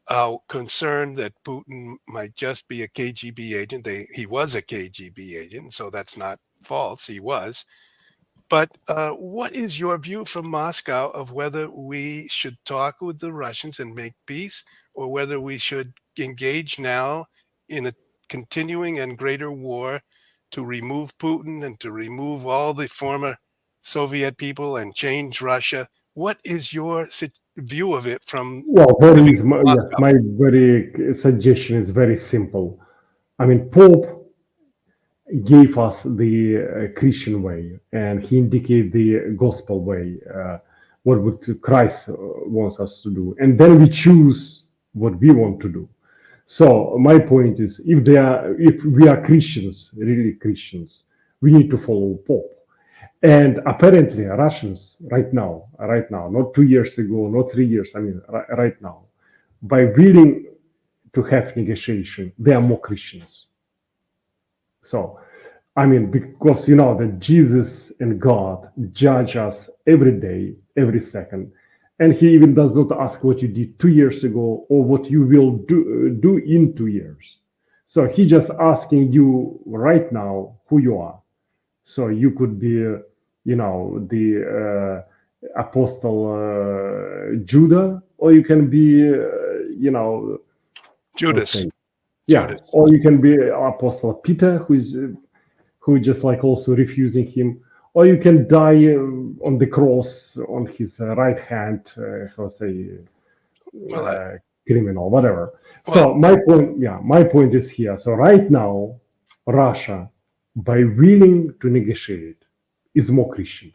are concerned that Putin might just be a KGB agent. He was a KGB agent, so that's not false. He was. But what is your view from Moscow of whether we should talk with the Russians and make peace, or whether we should engage now in a continuing and greater war to remove Putin and to remove all the former Soviet people and change Russia? What is your view of it from Well, very living easy. in Yes, Moscow? my very suggestion is very simple. I mean, Pope gave us the Christian way, and he indicated the gospel way, what would Christ wants us to do, and then we choose what we want to do. So my point is, if we are Christians, really Christians, we need to follow Pope. And apparently, Russians right now, not 2 years ago, not 3 years, I mean, right now, by willing to have negotiation, they are more Christians. So, I mean, because you know that Jesus and God judge us every day, every second, and He even does not ask what you did 2 years ago or what you will do in 2 years. So He just asking you right now who you are. So you could be, the apostle Judah, or you can be, let's Judas. say, yeah, Judas. or you can be apostle Peter, who just like also refusing him, or you can die on the cross on his right hand, how say, Well, criminal, whatever. well, So my point is here. So right now, Russia, by willing to negotiate, is more Christian.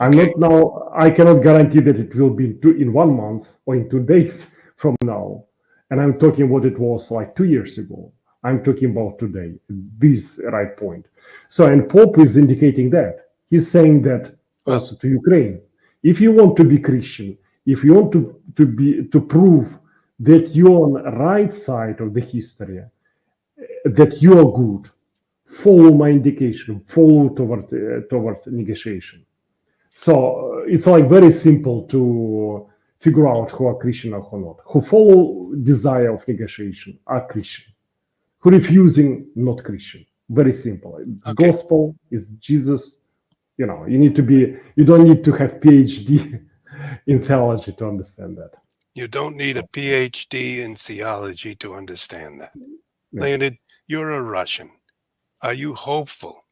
I'm okay. not now. I cannot guarantee that it will be in 1 month or in 2 days from now. And I'm talking what it was like 2 years ago. I'm talking about today. This right point. So, and Pope is indicating that he's saying that Well, also to Ukraine. If you want to be Christian, if you want to prove that you're on the right side of the history, that you are good, follow my indication, follow toward negotiation. So it's like very simple to figure out who are Christian or who not. Who follow desire of negotiation are Christian. Who refusing not Christian. Very simple. okay. Gospel is Jesus. You don't need to have PhD in theology to understand that. You don't need a So PhD in theology to understand that. yeah. Leonid, you're a Russian. Are you hopeful?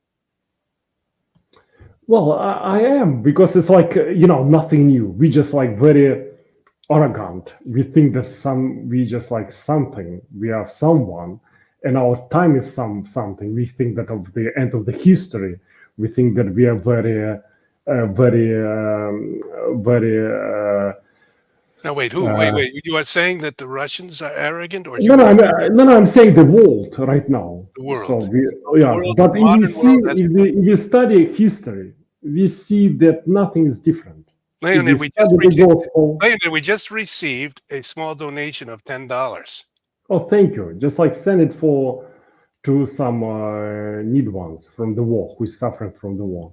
Well, I am because it's like nothing new. We just like very arrogant. We think that we just like something. We are someone, and our time is something. We think that of the end of the history. We think that we are very, very, very Now, wait, Uh, wait. You are saying that the Russians are arrogant, or no, you no, mean I'm saying the world right now. the So world? we, The yes, world, but the if we modern see, world has if we study history, we see that nothing is different. If we Leonid, study the gospel, We just received a small donation of $10. oh, thank you. Just like send it for to some need ones from the war who's suffering from the war.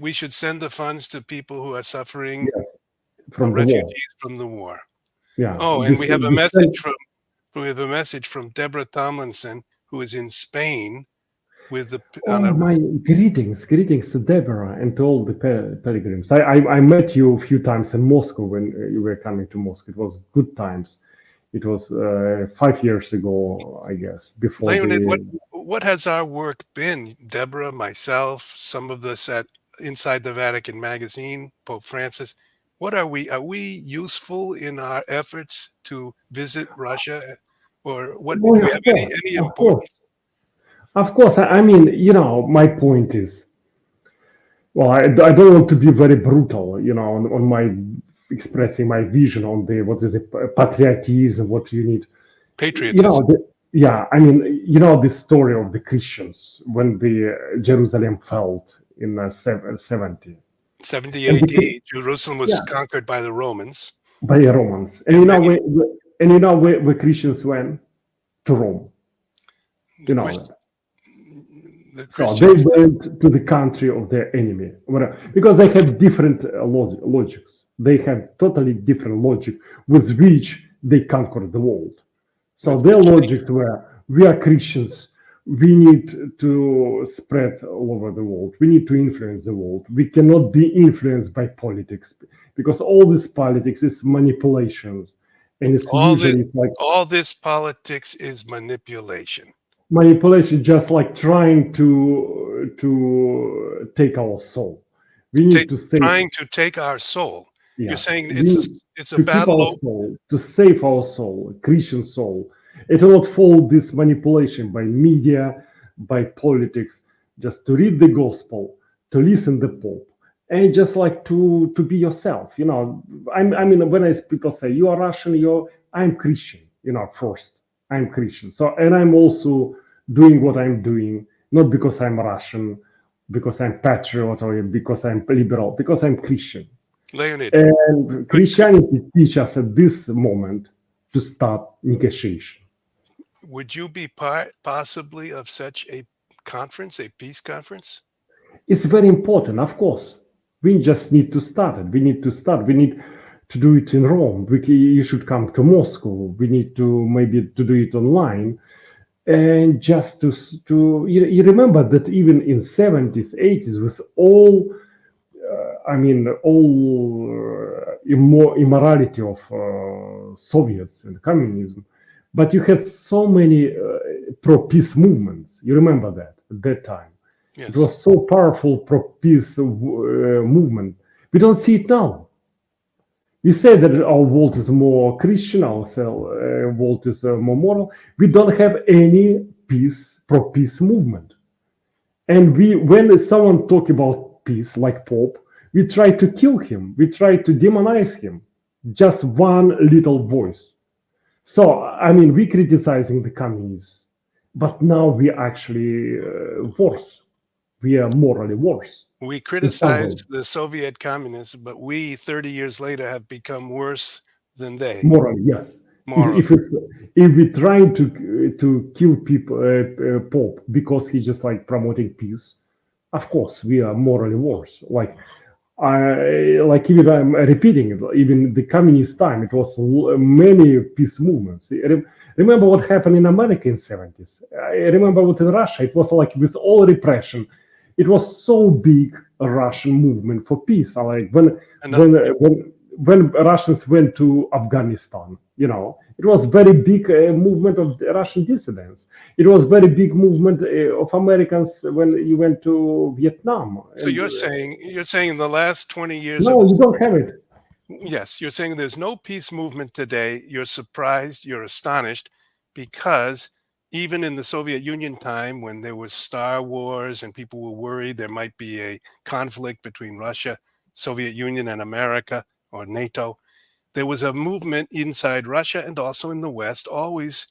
We should send the funds to people who are suffering, Yeah, from the war. refugees from the war. Yeah, Oh, and this send, we have a message from Deborah Tomlinson, who is in Spain with on oh, a my greetings to Deborah and to all the pilgrims. I met you a few times in Moscow when you were coming to Moscow. It was good times. It was 5 years ago, I guess, before Leonid. the. What has our work been? Deborah, myself, some of us at Inside the Vatican magazine, Pope Francis. What are we? Are we useful in our efforts to visit Russia, or what? Oh, Do we have of course, any of course, importance? of course. I mean, my point is, well, I don't want to be very brutal, on my expressing my vision on the what is it, patriotism, what you need. You know, Patriotism. yeah, I mean, the story of the Christians when the Jerusalem fell in 70, 70 and AD, Jerusalem was yeah, conquered by the Romans, by the Romans, and and many where Christians went to Rome, the you know Christ, that. the So they Christians. went to the country of their enemy, because they had different logics. They had totally different logic with which they conquered the world. So With their which logics were: we are Christians, we need to spread all over the world, we need to influence the world. We cannot be influenced by politics because all this politics is manipulations, and it's all this usually like all this politics is manipulation. manipulation, just like trying to take our soul. We need Take to save, Trying to take our soul. You're yeah, saying we need it's a to keep battle our soul, to save our soul, Christian soul. It will not fall this manipulation by media, by politics. Just to read the gospel, to listen the Pope, and just like to be yourself. I mean, when people say you are Russian, I'm Christian. First I'm Christian. So, and I'm also doing what I'm doing, not because I'm Russian, because I'm patriot, or because I'm liberal, because I'm Christian. Leonid, And could Christianity teaches us at this moment to start negotiation. would you be part possibly of such a conference, a peace conference? It's very important, of course. We just need to start it. We need to start. We need to do it in Rome. You should come to Moscow. We need to maybe to do it online. And just you remember that even in 70s, 80s, with all I mean, all immorality of Soviets and communism, but you had so many pro-peace movements. You remember that at that time. It Yes. was so powerful pro-peace movement. We don't see it now. We say that our world is more Christian, our world is more moral. We don't have any pro-peace movement. And when someone talk about peace, like Pope, we try to kill him. We try to demonize him. Just one little voice. So, I mean, we criticizing the communists, but now we actually worse. We are morally worse We in some way. criticize the Soviet communists, but we 30 years later have become worse than they Morally, yes. If morally. if it, if we trying to kill people, Pope, because he's just like promoting peace, of course we are morally worse. Even I'm repeating it. Even the communist time, it was many peace movements. Remember what happened in America in 70s. I remember what in Russia. It was like with all repression, it was so big a Russian movement for peace. Like And when when Russians went to Afghanistan, it was very big movement of the Russian dissidents. It was very big movement of Americans when you went to Vietnam. so And you're saying in the last 20 years of no, this, you don't have it. yes, you're saying there's no peace movement today. You're surprised, you're astonished because even in the Soviet Union time when there was Star Wars and people were worried there might be a conflict between Russia, Soviet Union and America or NATO, there was a movement inside Russia and also in the West, always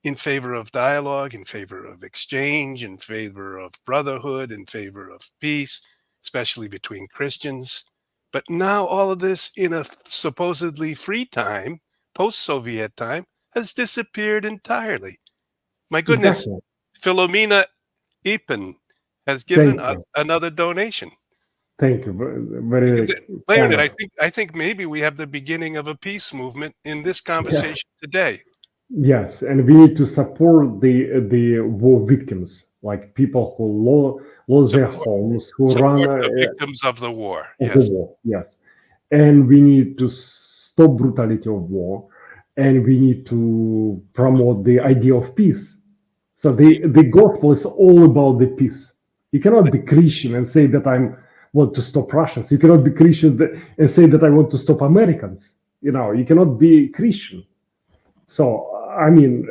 in favor of dialogue, in favor of exchange, in favor of brotherhood, in favor of peace, especially between Christians. But now all of this in a supposedly free time, post-Soviet time, has disappeared entirely. My goodness, Exactly. Philomena Ipin has given Thank us you. another donation. Thank you. Very kind Leonid, of. I think maybe we have the beginning of a peace movement in this Yeah. conversation today. Yes, and we need to support the war victims, like people who lost their Support homes, who run support the victims of the war. of the Yes. war. Yes, and we need to stop brutality of war, and we need to promote the idea of peace. So the gospel is all about the peace. You cannot be Christian and say that I want to stop Russians. You cannot be Christian and say that I want to stop Americans. You cannot be Christian. So I mean,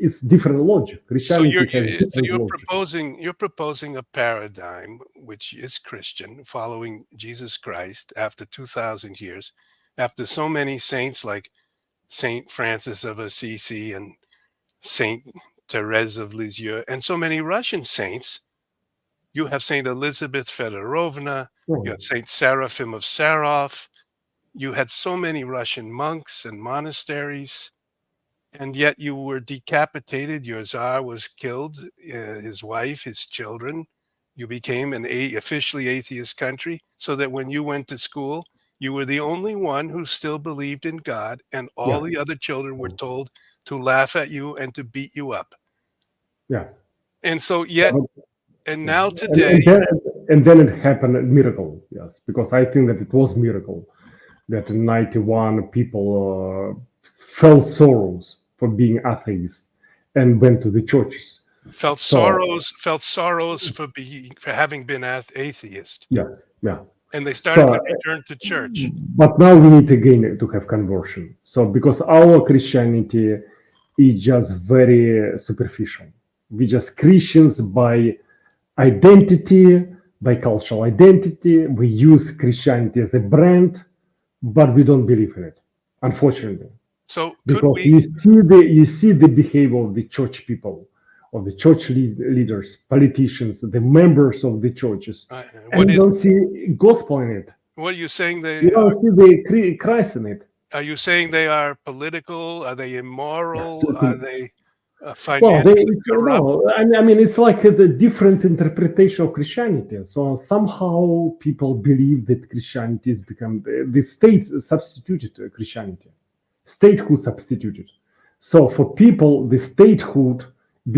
it's different logic. So Christianity has different you're logic. proposing a paradigm which is Christian, following Jesus Christ after 2,000 years, after so many saints like Saint Francis of Assisi and Saint Therese of Lisieux, and so many Russian saints. You have Saint Elizabeth Fedorovna, you Oh, have Saint Seraphim of Sarov, you had so many Russian monks and monasteries, and yet you were decapitated. Your czar was killed, his wife, his children. You became an officially atheist country, so that when you went to school, you were the only one who still believed in God, and all yeah, the other children were told to laugh at you and to beat you up. yeah. And so, Yeah, yet, and yeah. now And, today, and then it happened a miracle. Yes, because I think that it was miracle that 91 people felt sorrows for being atheists and went to the churches. So felt sorrows for having been atheist, yeah, yeah. and they started So to return to church. but now we need again to have conversion. So because our Christianity is just very superficial. We just Christians by identity, by cultural identity. We use Christianity as a brand, but we don't believe in it, unfortunately. So could Because we? you see the behavior of the church people, of the church leaders, politicians, the members of the churches, and What you is? don't see gospel in it. What are you saying? You don't see the Christ in it. Are you saying they are political? Are they immoral? Are they Well, financially corrupt? no, I mean, it's like the different interpretation of Christianity. So somehow people believe that Christianity has become the state substituted Christianity, statehood substituted. So for people, the statehood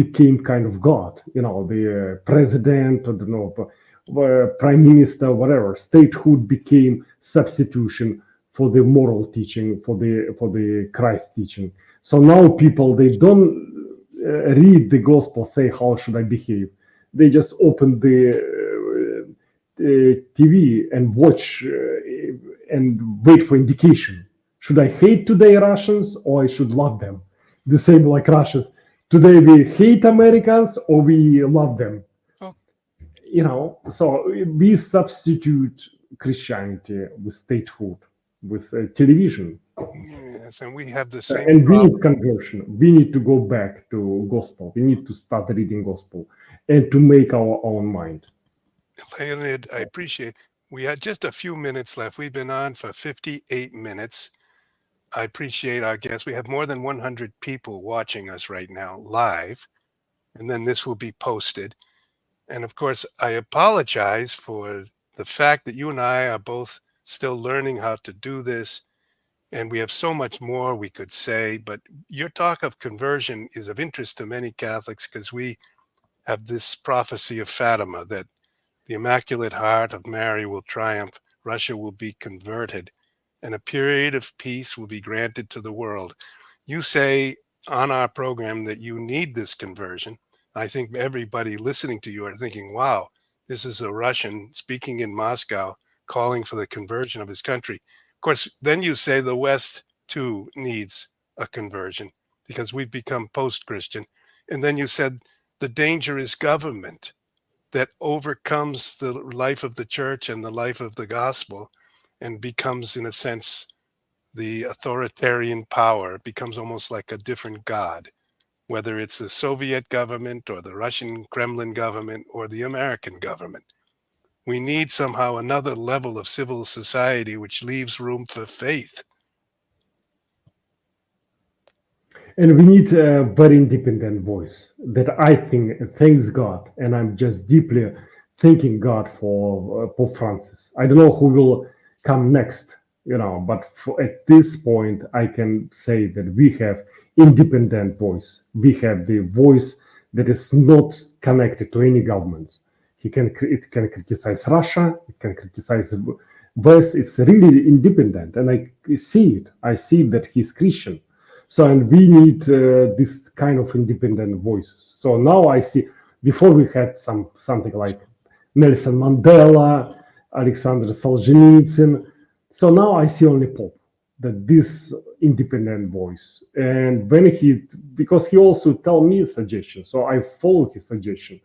became kind of God. The president or prime minister, whatever. Statehood became substitution for the moral teaching, for the Christ teaching. So now people they don't read the gospel, say how should I behave. They just open the TV and watch and wait for indication. Should I hate today Russians or I should love them? The same like Russians. Today we hate Americans or we love them. Oh, So we substitute Christianity with statehood, with television. yes, and we have the same And we problem. need conversion. We need to go back to gospel. We need to start reading gospel and to make our own mind. Leonid, I appreciate. We had just a few minutes left. We've been on for 58 minutes. I appreciate our guests. We have more than 100 people watching us right now live, and then this will be posted. And of course, I apologize for the fact that you and I are both still learning how to do this. And we have so much more we could say, but your talk of conversion is of interest to many Catholics because we have this prophecy of Fatima that the Immaculate Heart of Mary will triumph, Russia will be converted, and a period of peace will be granted to the world. You say on our program that you need this conversion. I think everybody listening to you are thinking, wow, this is a Russian speaking in Moscow calling for the conversion of his country. Of course, then you say the West too needs a conversion because we've become post Christian. And then you said the danger is government that overcomes the life of the church and the life of the gospel and becomes, in a sense, the authoritarian power becomes almost like a different god, whether it's the Soviet government or the Russian Kremlin government or the American government. We need somehow another level of civil society which leaves room for faith. And we need a very independent voice that I think, thanks God, and I'm just deeply thanking God for Pope Francis. I don't know who will come next, but at this point, I can say that we have independent voice. We have the voice that is not connected to any government. It can criticize Russia, it can criticize West. It's really independent, and I see it. I see that he's Christian, so, and we need this kind of independent voices. So now I see. Before we had something like Nelson Mandela, Alexander Solzhenitsyn. So now I see only Pope, that this independent voice. And when because he also tell me suggestions, so I follow his suggestion.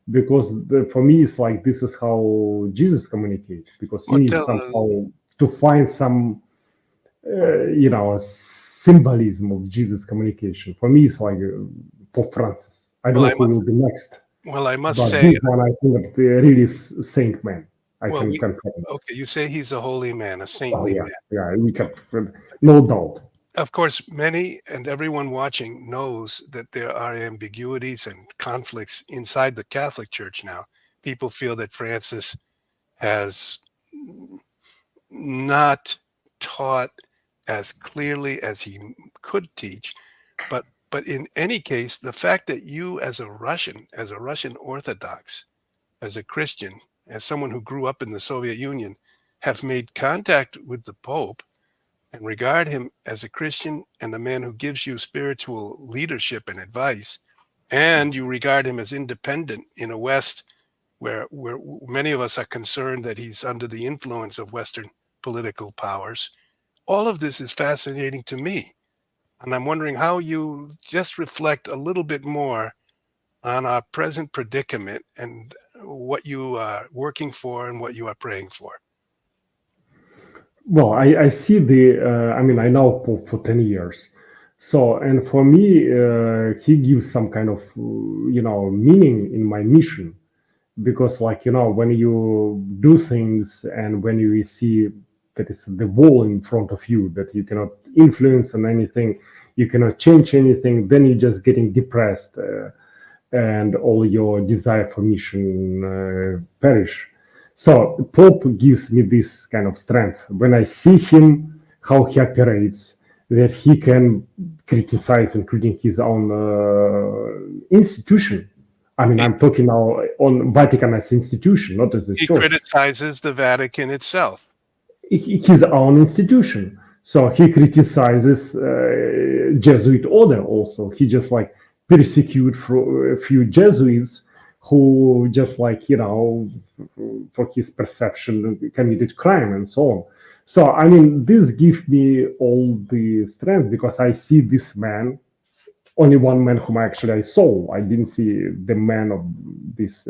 Because for me, it's like this is how Jesus communicates. Because he Well, needs somehow to find some, symbolism of Jesus' communication. For me, it's like Pope Francis. I don't well, know who will be next, I must but say, this one I think that really saint man. I well, can we confirm. okay. You say he's a holy man, a Oh saintly yeah, man. yeah, we can, no doubt. Of course, many and everyone watching knows that there are ambiguities and conflicts inside the Catholic Church now. People feel that Francis has not taught as clearly as he could teach. But in any case, the fact that you as a Russian Orthodox, as a Christian, as someone who grew up in the Soviet Union, have made contact with the Pope and regard him as a Christian and a man who gives you spiritual leadership and advice, and you regard him as independent in a West where many of us are concerned that he's under the influence of Western political powers. All of this is fascinating to me. And I'm wondering how you just reflect a little bit more on our present predicament and what you are working for and what you are praying for. Well, I see I mean, I know Pope for 10 years. So, and for me, he gives some kind of, meaning in my mission. Because, like, when you do things and when you see that it's the wall in front of you, that you cannot influence on anything, you cannot change anything, then you're just getting depressed. And all your desire for mission perish. So Pope gives me this kind of strength. When I see him, how he operates, that he can criticize, including his own institution. I mean, He, I'm talking now on Vatican as institution, not as a he church. criticizes the Vatican itself. His own institution. So he criticizes Jesuit order also. He just like persecute a few Jesuits who just like, for his perception committed crime and so on. So, I mean, this gives me all the strength because I see this man, only one man whom actually I saw. I didn't see the man of this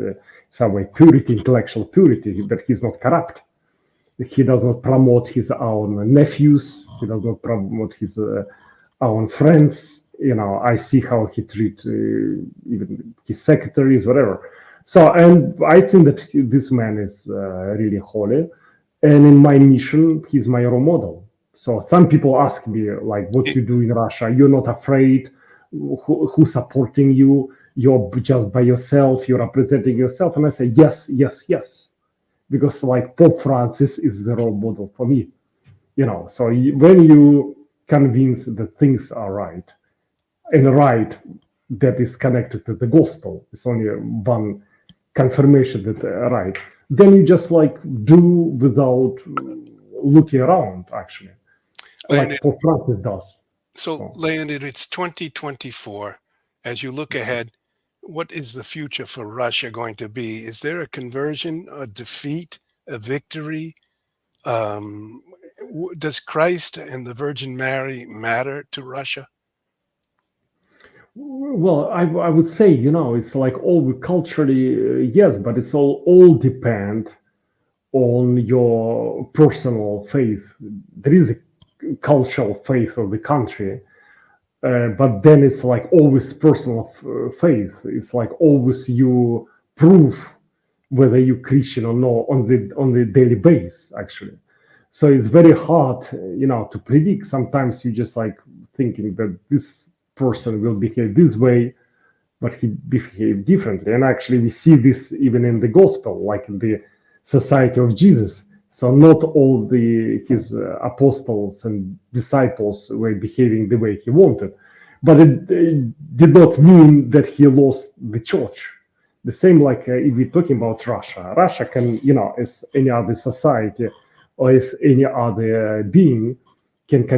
some way purity, intellectual purity, that he's not corrupt. He does not promote his own nephews. He does not promote his own friends. I see how he treats even his secretaries, whatever. So, and I think that this man is really holy. And in my mission, he's my role model. So some people ask me, like, what He, you do in Russia? You're not afraid? Who's supporting you? You're just by yourself. You're representing yourself. And I say, yes, yes, yes, because like Pope Francis is the role model for me. So when you convince that things are right, and right that is connected to the gospel, it's only one confirmation that right, then you just like do without looking around, actually, Leonid, like Pope Francis does. so So, Leonid, it's 2024. As you look ahead, what is the future for Russia going to be? Is there a conversion, a defeat, a victory? Um, does Christ and the Virgin Mary matter to Russia? well, I would say, it's like all culturally, yes, but it's all depend on your personal faith. There is cultural faith of the country. But then it's like always personal faith. It's like always you prove whether you're Christian or not on the daily basis, actually. So it's very hard, to predict. Sometimes you just like thinking that this person will behave this way, but he behave differently. And actually, we see this even in the gospel, like in the society of Jesus. So not all his apostles and disciples were behaving the way he wanted, but it did not mean that he lost the church. The same like if we're talking about Russia. Russia can, as any other society or as any other being, can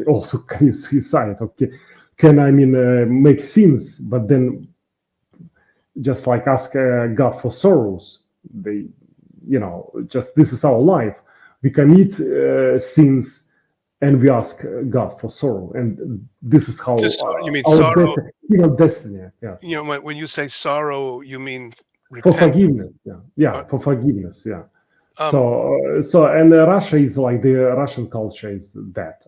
also commit suicide. Okay, can make sins, but then just like ask God for sorrows. They, just this is our life. We commit sins and we ask God for sorrow, and this is how You mean our sorrow? destiny. Yes. When you say sorrow, you mean For repentance. forgiveness. Yeah, for forgiveness. Yeah. Um, And Russia is like the Russian culture is that.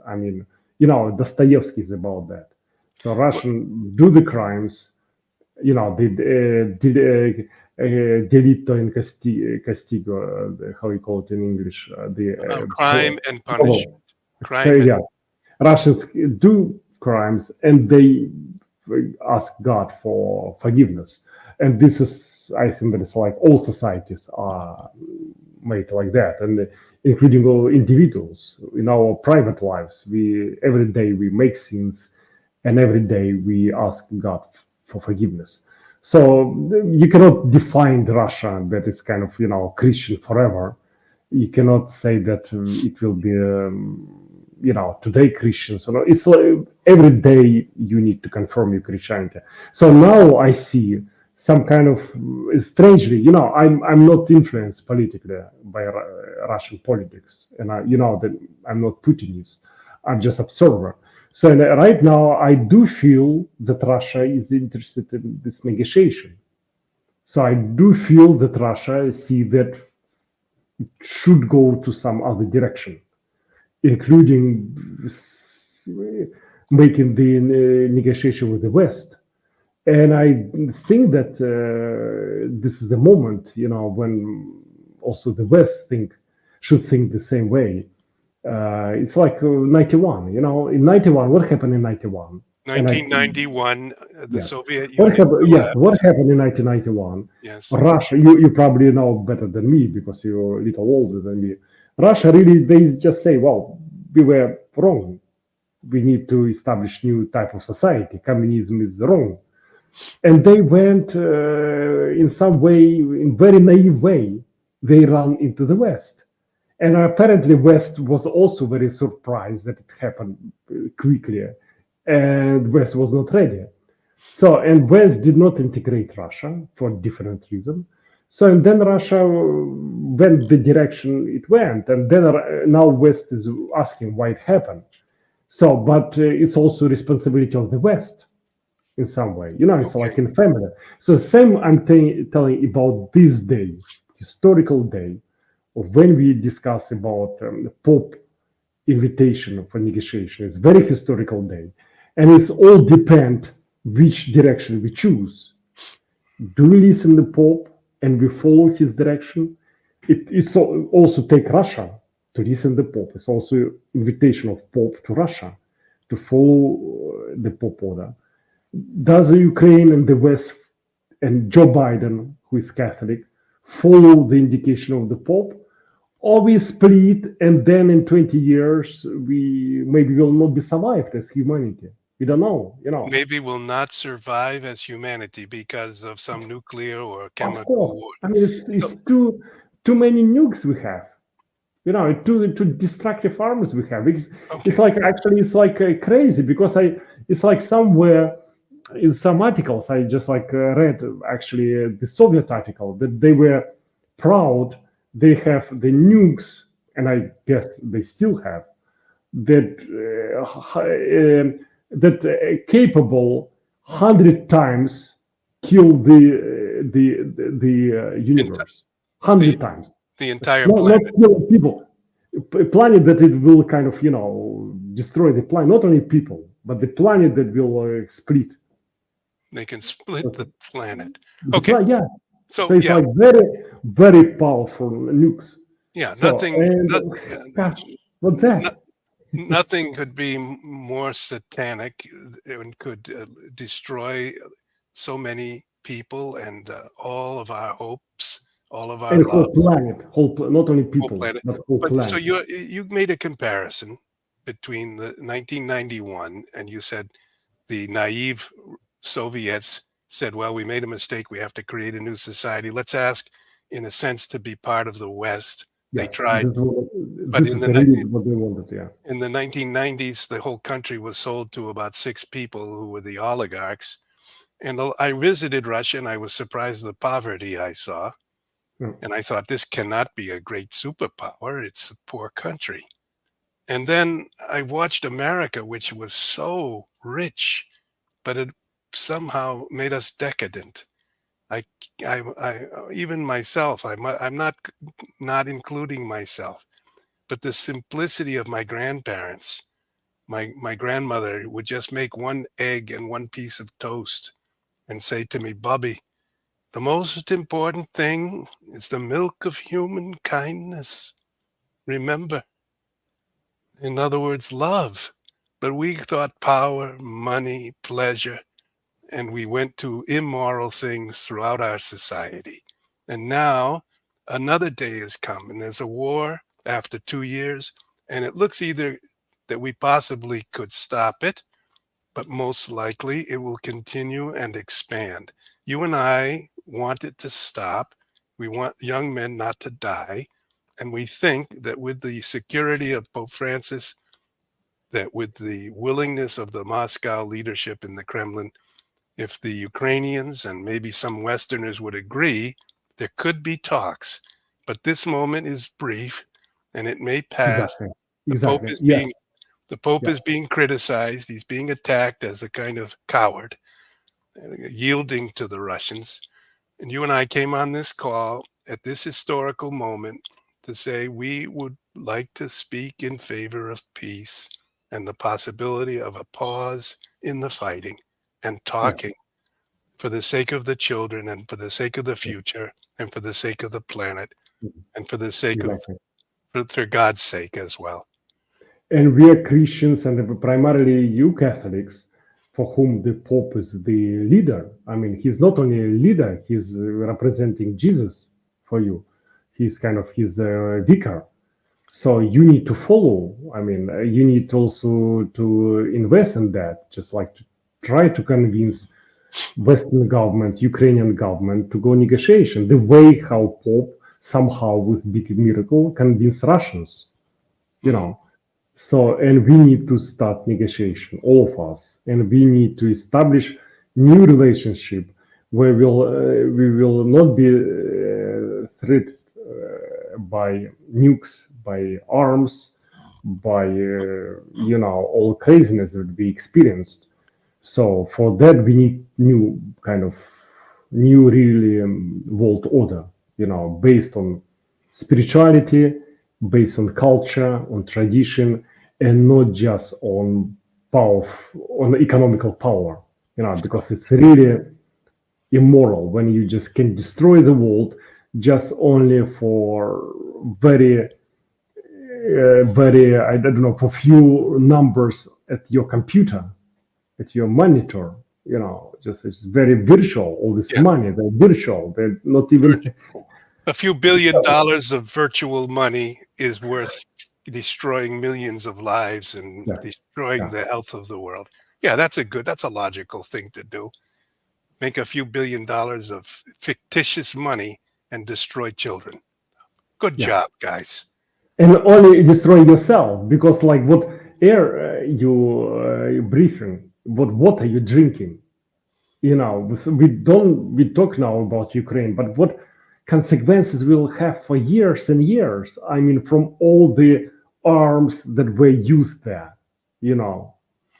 Dostoevsky is about that. So Russian do the crimes, delito in castigo, how you call it in English, crime and punishment. Crime and yeah, Russians do crimes and they ask God for forgiveness, and this is, I think, that it's like all societies are made like that, and including all individuals in our private lives. We every day we make sins, and every day we ask God for forgiveness. So you cannot define Russia that it's kind of Christian forever. You cannot say that it will be today Christians. It's like every day you need to confirm your Christianity. So now I see some kind of strangely, I'm not influenced politically by Russian politics, and that I'm not Putinist. I'm just observer. So right now I do feel that Russia is interested in this negotiation. So I do feel that Russia see that it should go to some other direction, including making the negotiation with the West. And I think that this is the moment, when also the West should think the same way. It's like 91, in 91, what happened in 91? 1991, the Yeah. Soviet What Union happened? Yes, collapsed. what happened in 1991? Yes. Russia, you probably know better than me because you're a little older than me. Russia really, they just say, well, we were wrong. We need to establish new type of society. Communism is wrong. And they went in some way, in very naive way, they ran into the West. And apparently West was also very surprised that it happened quickly, and West was not ready. So, and West did not integrate Russia for different reason. So, and then Russia went the direction it went, and then now West is asking why it happened. So, but it's also responsibility of the West in some way. It's like in family. So, same I'm telling about this day, historical day, when we discuss about the Pope invitation for negotiation. It's very historical day, and it's all depend which direction we choose. Do we listen to the Pope and we follow his direction? It's also take Russia to listen to the Pope. It's also invitation of Pope to Russia to follow the Pope order. Does the Ukraine and the West and Joe Biden, who is Catholic, follow the indication of the Pope? Or we split, and then in 20 years we maybe will not be survived as humanity. We don't know, Maybe we'll not survive as humanity because of some nuclear or Of chemical course. war. I mean, it's too many nukes we have. Too destructive arms we have. It's like actually it's like crazy because it's like somewhere in some articles I just like read actually the Soviet article that they were proud they have the nukes, and I guess they still have that capable 100 times kill the universe. 100 times. The entire Not planet. killing people. a planet that it will kind of destroy the planet, not only people, but the planet that will split. They can split the planet. The Okay. planet, yeah. So So it's yeah, like very, very powerful nukes. yeah, So and gosh, what's no, that? nothing could be more satanic and could destroy so many people and all of our hopes, all of our And love, whole planet, not only whole people, planet. but whole But so planet. you made a comparison between the 1991 and you said the naive Soviets said, well, we made a mistake. We have to create a new society. Let's ask, in a sense, to be part of the West. They Yeah, tried, but this is really what they wanted. Yeah, in the 1990s, the whole country was sold to about 6 people who were the oligarchs. And I visited Russia and I was surprised at the poverty I saw. yeah. And I thought, this cannot be a great superpower. It's a poor country. And then I watched America, which was so rich, but it somehow made us decadent. I, even myself, I'm not including myself, but the simplicity of my grandparents. My grandmother would just make one egg and one piece of toast and say to me, Bubby, the most important thing is the milk of human kindness. Remember, in other words, love. But we thought power, money, pleasure, and we went to immoral things throughout our society. And now another day has come, and there's a war after 2 years, and it looks either that we possibly could stop it, but most likely it will continue and expand. You and I want it to stop. We want young men not to die. And we think that with the security of Pope Francis, that with the willingness of the Moscow leadership in the Kremlin, if the Ukrainians and maybe some Westerners would agree, there could be talks. But this moment is brief and it may pass. Exactly, The Pope exactly. is Yes, yeah, being criticized. He's being attacked as a kind of coward, yielding to the Russians. And you and I came on this call at this historical moment to say we would like to speak in favor of peace and the possibility of a pause in the fighting and yeah, talking for the sake of the children and for the sake of the yeah. future and for the sake of the planet Mhm. and for the sake of, Exactly. for God's sake as well. And we are Christians, and primarily you Catholics, for whom the Pope is the leader. I mean, he's not only a leader; he's representing Jesus for you. He's kind of his vicar. So you need to follow. I mean, you need also to invest in that, just like to try to convince Western government, Ukrainian government to go negotiation. The way how Pope somehow with big miracle convince Russians, you Mhm. know. So and we need to start negotiation, all of us, and we need to establish new relationship where we will not be threatened by nukes, by arms, by all craziness that we experienced. So for that we need new kind of new really world order, based on spirituality, based on culture, on tradition, and not just on power, on economical power. So, Because it's really immoral when you just can destroy the world just only for very I don't know for few numbers at your computer, at your monitor. Just it's very virtual. All this yeah, money, they're virtual. They're not even. a few $1 billion of virtual money is worth destroying millions of lives and Yeah, destroying yeah, the health of the world. Yeah, that's a logical thing to do. Make a few $1 billion of fictitious money and destroy children. Good yeah. job, guys. And only destroy yourself because, like, what air you breathing, what water you drinking. We talk now about Ukraine, but what consequences we'll have for years and years. I mean, from all the arms that were used there, you know,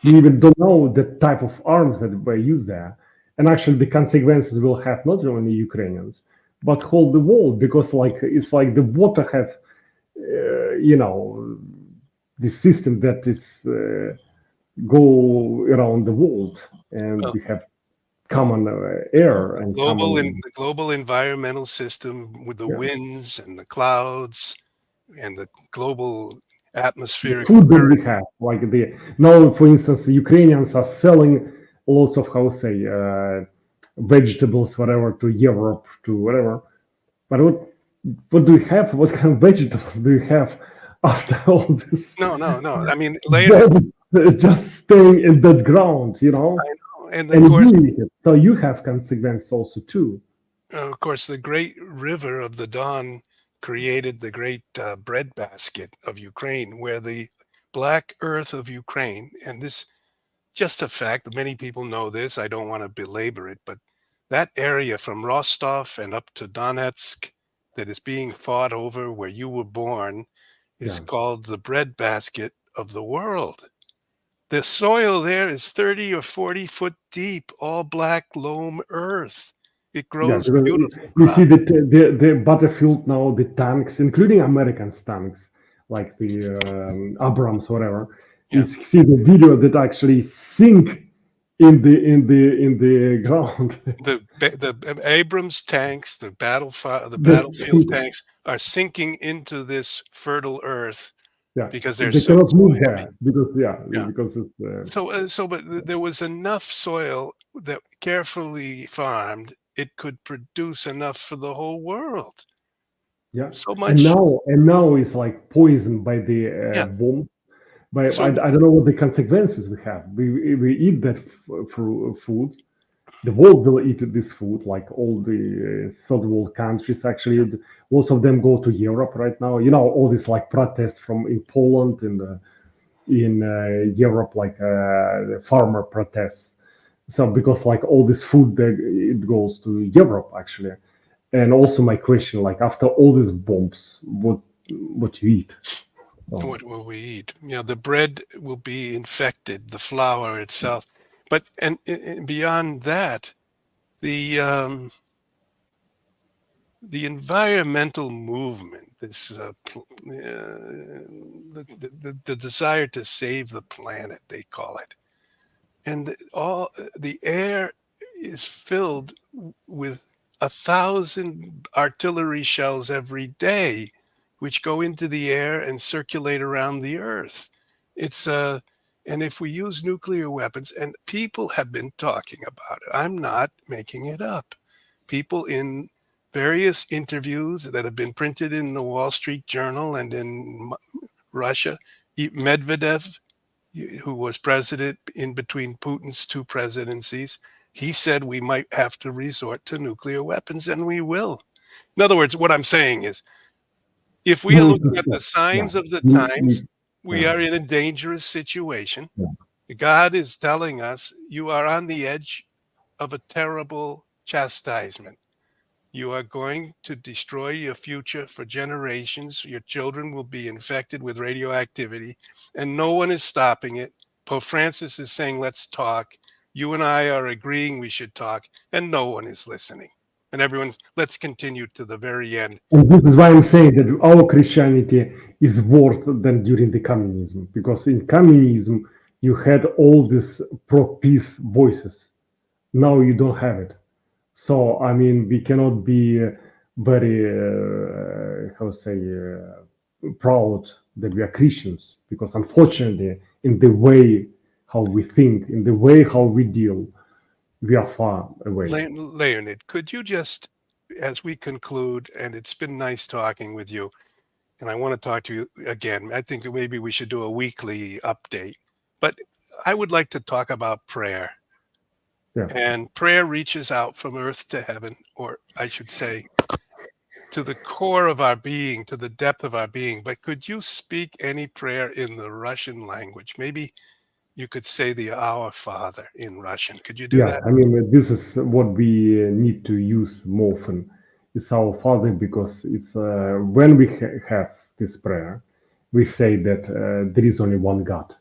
we even don't know the type of arms that were used there. And actually, the consequences will have not only Ukrainians, but whole the world, because like it's like the water have you know, the system that is go around the world, and Well, we have common air the and global and common the global environmental system with the yeah. winds and the clouds and the global The atmospheric food that current. we have, like the now, for instance, Ukrainians are selling lots of how say vegetables, whatever, to Europe, to whatever. But what do you have? What kind of vegetables do you have after all this? No, no, no. I mean, later, Just, just staying in that ground, you know, I know, and and you eat it. So you have consequence also too. of course, the great river of the Don created the great breadbasket of Ukraine, where the black earth of Ukraine, and this just a fact, many people know this. I don't want to belabor it, but that area from Rostov and up to Donetsk that is being fought over where you were born is Yeah, called the breadbasket of the world. The soil there is 30 or 40 foot deep, all black loam earth. It yeah. grows Because beautiful you see crops. that the battlefield now, the tanks, including American tanks, like the Abrams, whatever. Yeah. You see the video that actually sink in the ground. The Abrams tanks, the That battlefield sink. tanks are sinking into this fertile earth Yeah, because they're they so cannot move heavy. there because yeah, Yeah. because it's But there was enough soil that carefully farmed, it could produce enough for the whole world. yeah. So And much, now it's like poisoned by the yeah. bomb. But I So don't know what the consequences we have. We eat that food. The world will eat this food, like all the third world countries. Actually, most of them go to Europe right now. You know, all these like protests from in Poland and in Europe, like farmer protests. So because like all this food, it goes to Europe actually. And also my question, like after all these bombs, what you eat? So what will we eat? The bread will be infected, the flour itself. But and beyond that, the the environmental movement, the desire to save the planet, they call it, and all the air is filled with 1,000 artillery shells every day, which go into the air and circulate around the earth. It's and if we use nuclear weapons, and people have been talking about it, I'm not making it up. People in various interviews that have been printed in the Wall Street Journal and in Russia, Medvedev, who was president in between Putin's two presidencies, he said we might have to resort to nuclear weapons, and we will. In other words, what I'm saying is, if we we are need to looking at the stop. Yeah, signs of the we need. times, we Yeah, are in a dangerous situation. yeah. God is telling us, you are on the edge of a terrible chastisement. You are going to destroy your future for generations. Your children will be infected with radioactivity, and no one is stopping it. Pope Francis is saying, let's talk. You and I are agreeing we should talk, and no one is listening. And everyone's, let's continue to the very end. And this is why I'm saying that our Christianity is worse than during the communism, because in communism you had all these pro-peace voices. Now you don't have it. So I mean, we cannot be very how say proud that we are Christians, because unfortunately, in the way how we think, in the way how we deal, we are far away. Leonid, could you just, as we conclude, and it's been nice talking with you, and I want to talk to you again. I think maybe we should do a weekly update, but I would like to talk about prayer. Yeah. And prayer reaches out from earth to heaven, or I should say, to the core of our being, to the depth of our being. But could you speak any prayer in the Russian language? Maybe you could say the Our Father in Russian. Could you do Yeah, that? I mean, this is what we need to use more often. It's our Father, because it's when we have this prayer, we say that there is only one God.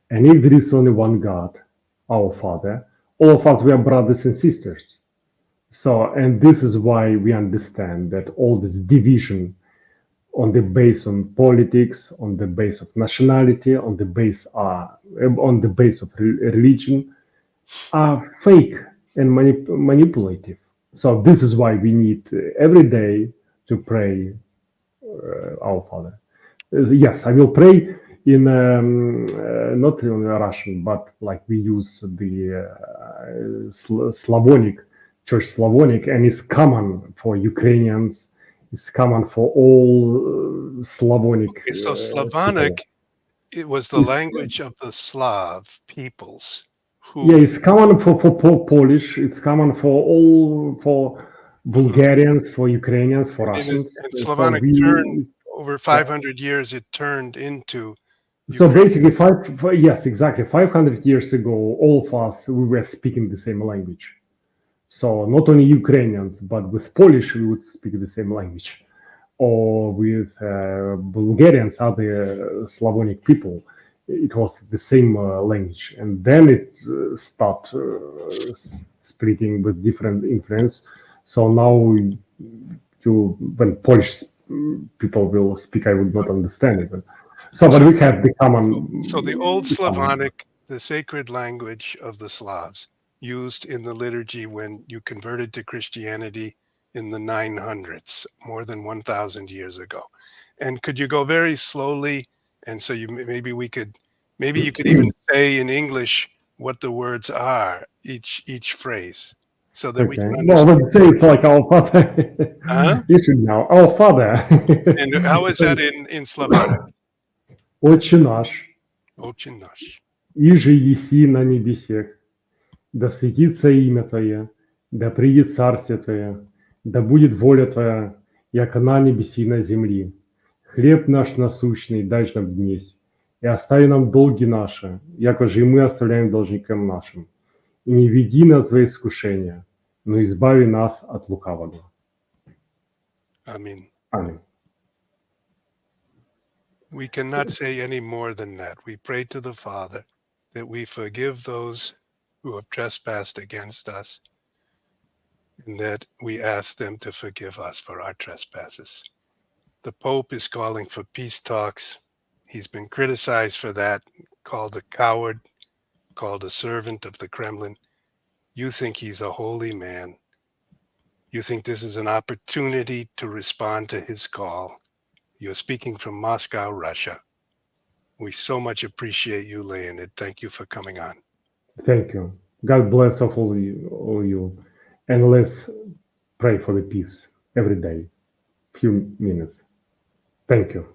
And if there is only one God, our Father, all of us, we are brothers and sisters. So, and this is why we understand that all this division on the base on politics, on the base of nationality, on the base of religion, are fake and manipulative. So this is why we need every day to pray our Father. Yes, I will pray in not in Russian, but like we use the Slavonic, Church Slavonic, and it's common for Ukrainians. It's common for all Slavonic Okay, so people. Slavonic, it was the It's, language of the Slav peoples yeah, who, it's common for Polish. It's common for Bulgarians, for Ukrainians, for Russians. and So Slavonic turned we, over yeah. 500 years, it turned into So Ukrainian. basically, yes, exactly. 500 years ago, all of us we were speaking the same language. So not only Ukrainians, but with Polish we would speak the same language, or with Bulgarians, other Slavonic people, it was the same language, and then it stopped splitting with different influence. So now, when Polish people will speak, I would not understand it. So, but we have the So the old the common. Slavonic, the sacred language of the Slavs, used in the liturgy when you converted to Christianity in the 900s, more than 1,000 years ago. And could you go very slowly? And so maybe you could even say in English what the words are, each phrase, so that we Okay. can Well, understand. let's say it's like our Father. Huh? You should know. Our Father. And how is that in Slavonic? Отче наш, Очень наш. иже еси на небесех, да светится имя Твое, да придет царствие Твое, да будет воля Твоя, яко на небеси и на земли. Хлеб наш насущный дашь нам днесь, и остави нам долги наши, яко же и мы оставляем должникам нашим. И не веди нас во искушение, но избави нас от лукавого. Amen. Аминь. We cannot say any more than that. We pray to the Father that we forgive those who have trespassed against us, and that we ask them to forgive us for our trespasses. The Pope is calling for peace talks. He's been criticized for that, called a coward, called a servant of the Kremlin. You think he's a holy man. You think this is an opportunity to respond to his call. You're speaking from Moscow, Russia. We so much appreciate you, Leonid. Thank you for coming on. Thank you. God bless all you. And let's pray for the peace every day. Few minutes. Thank you.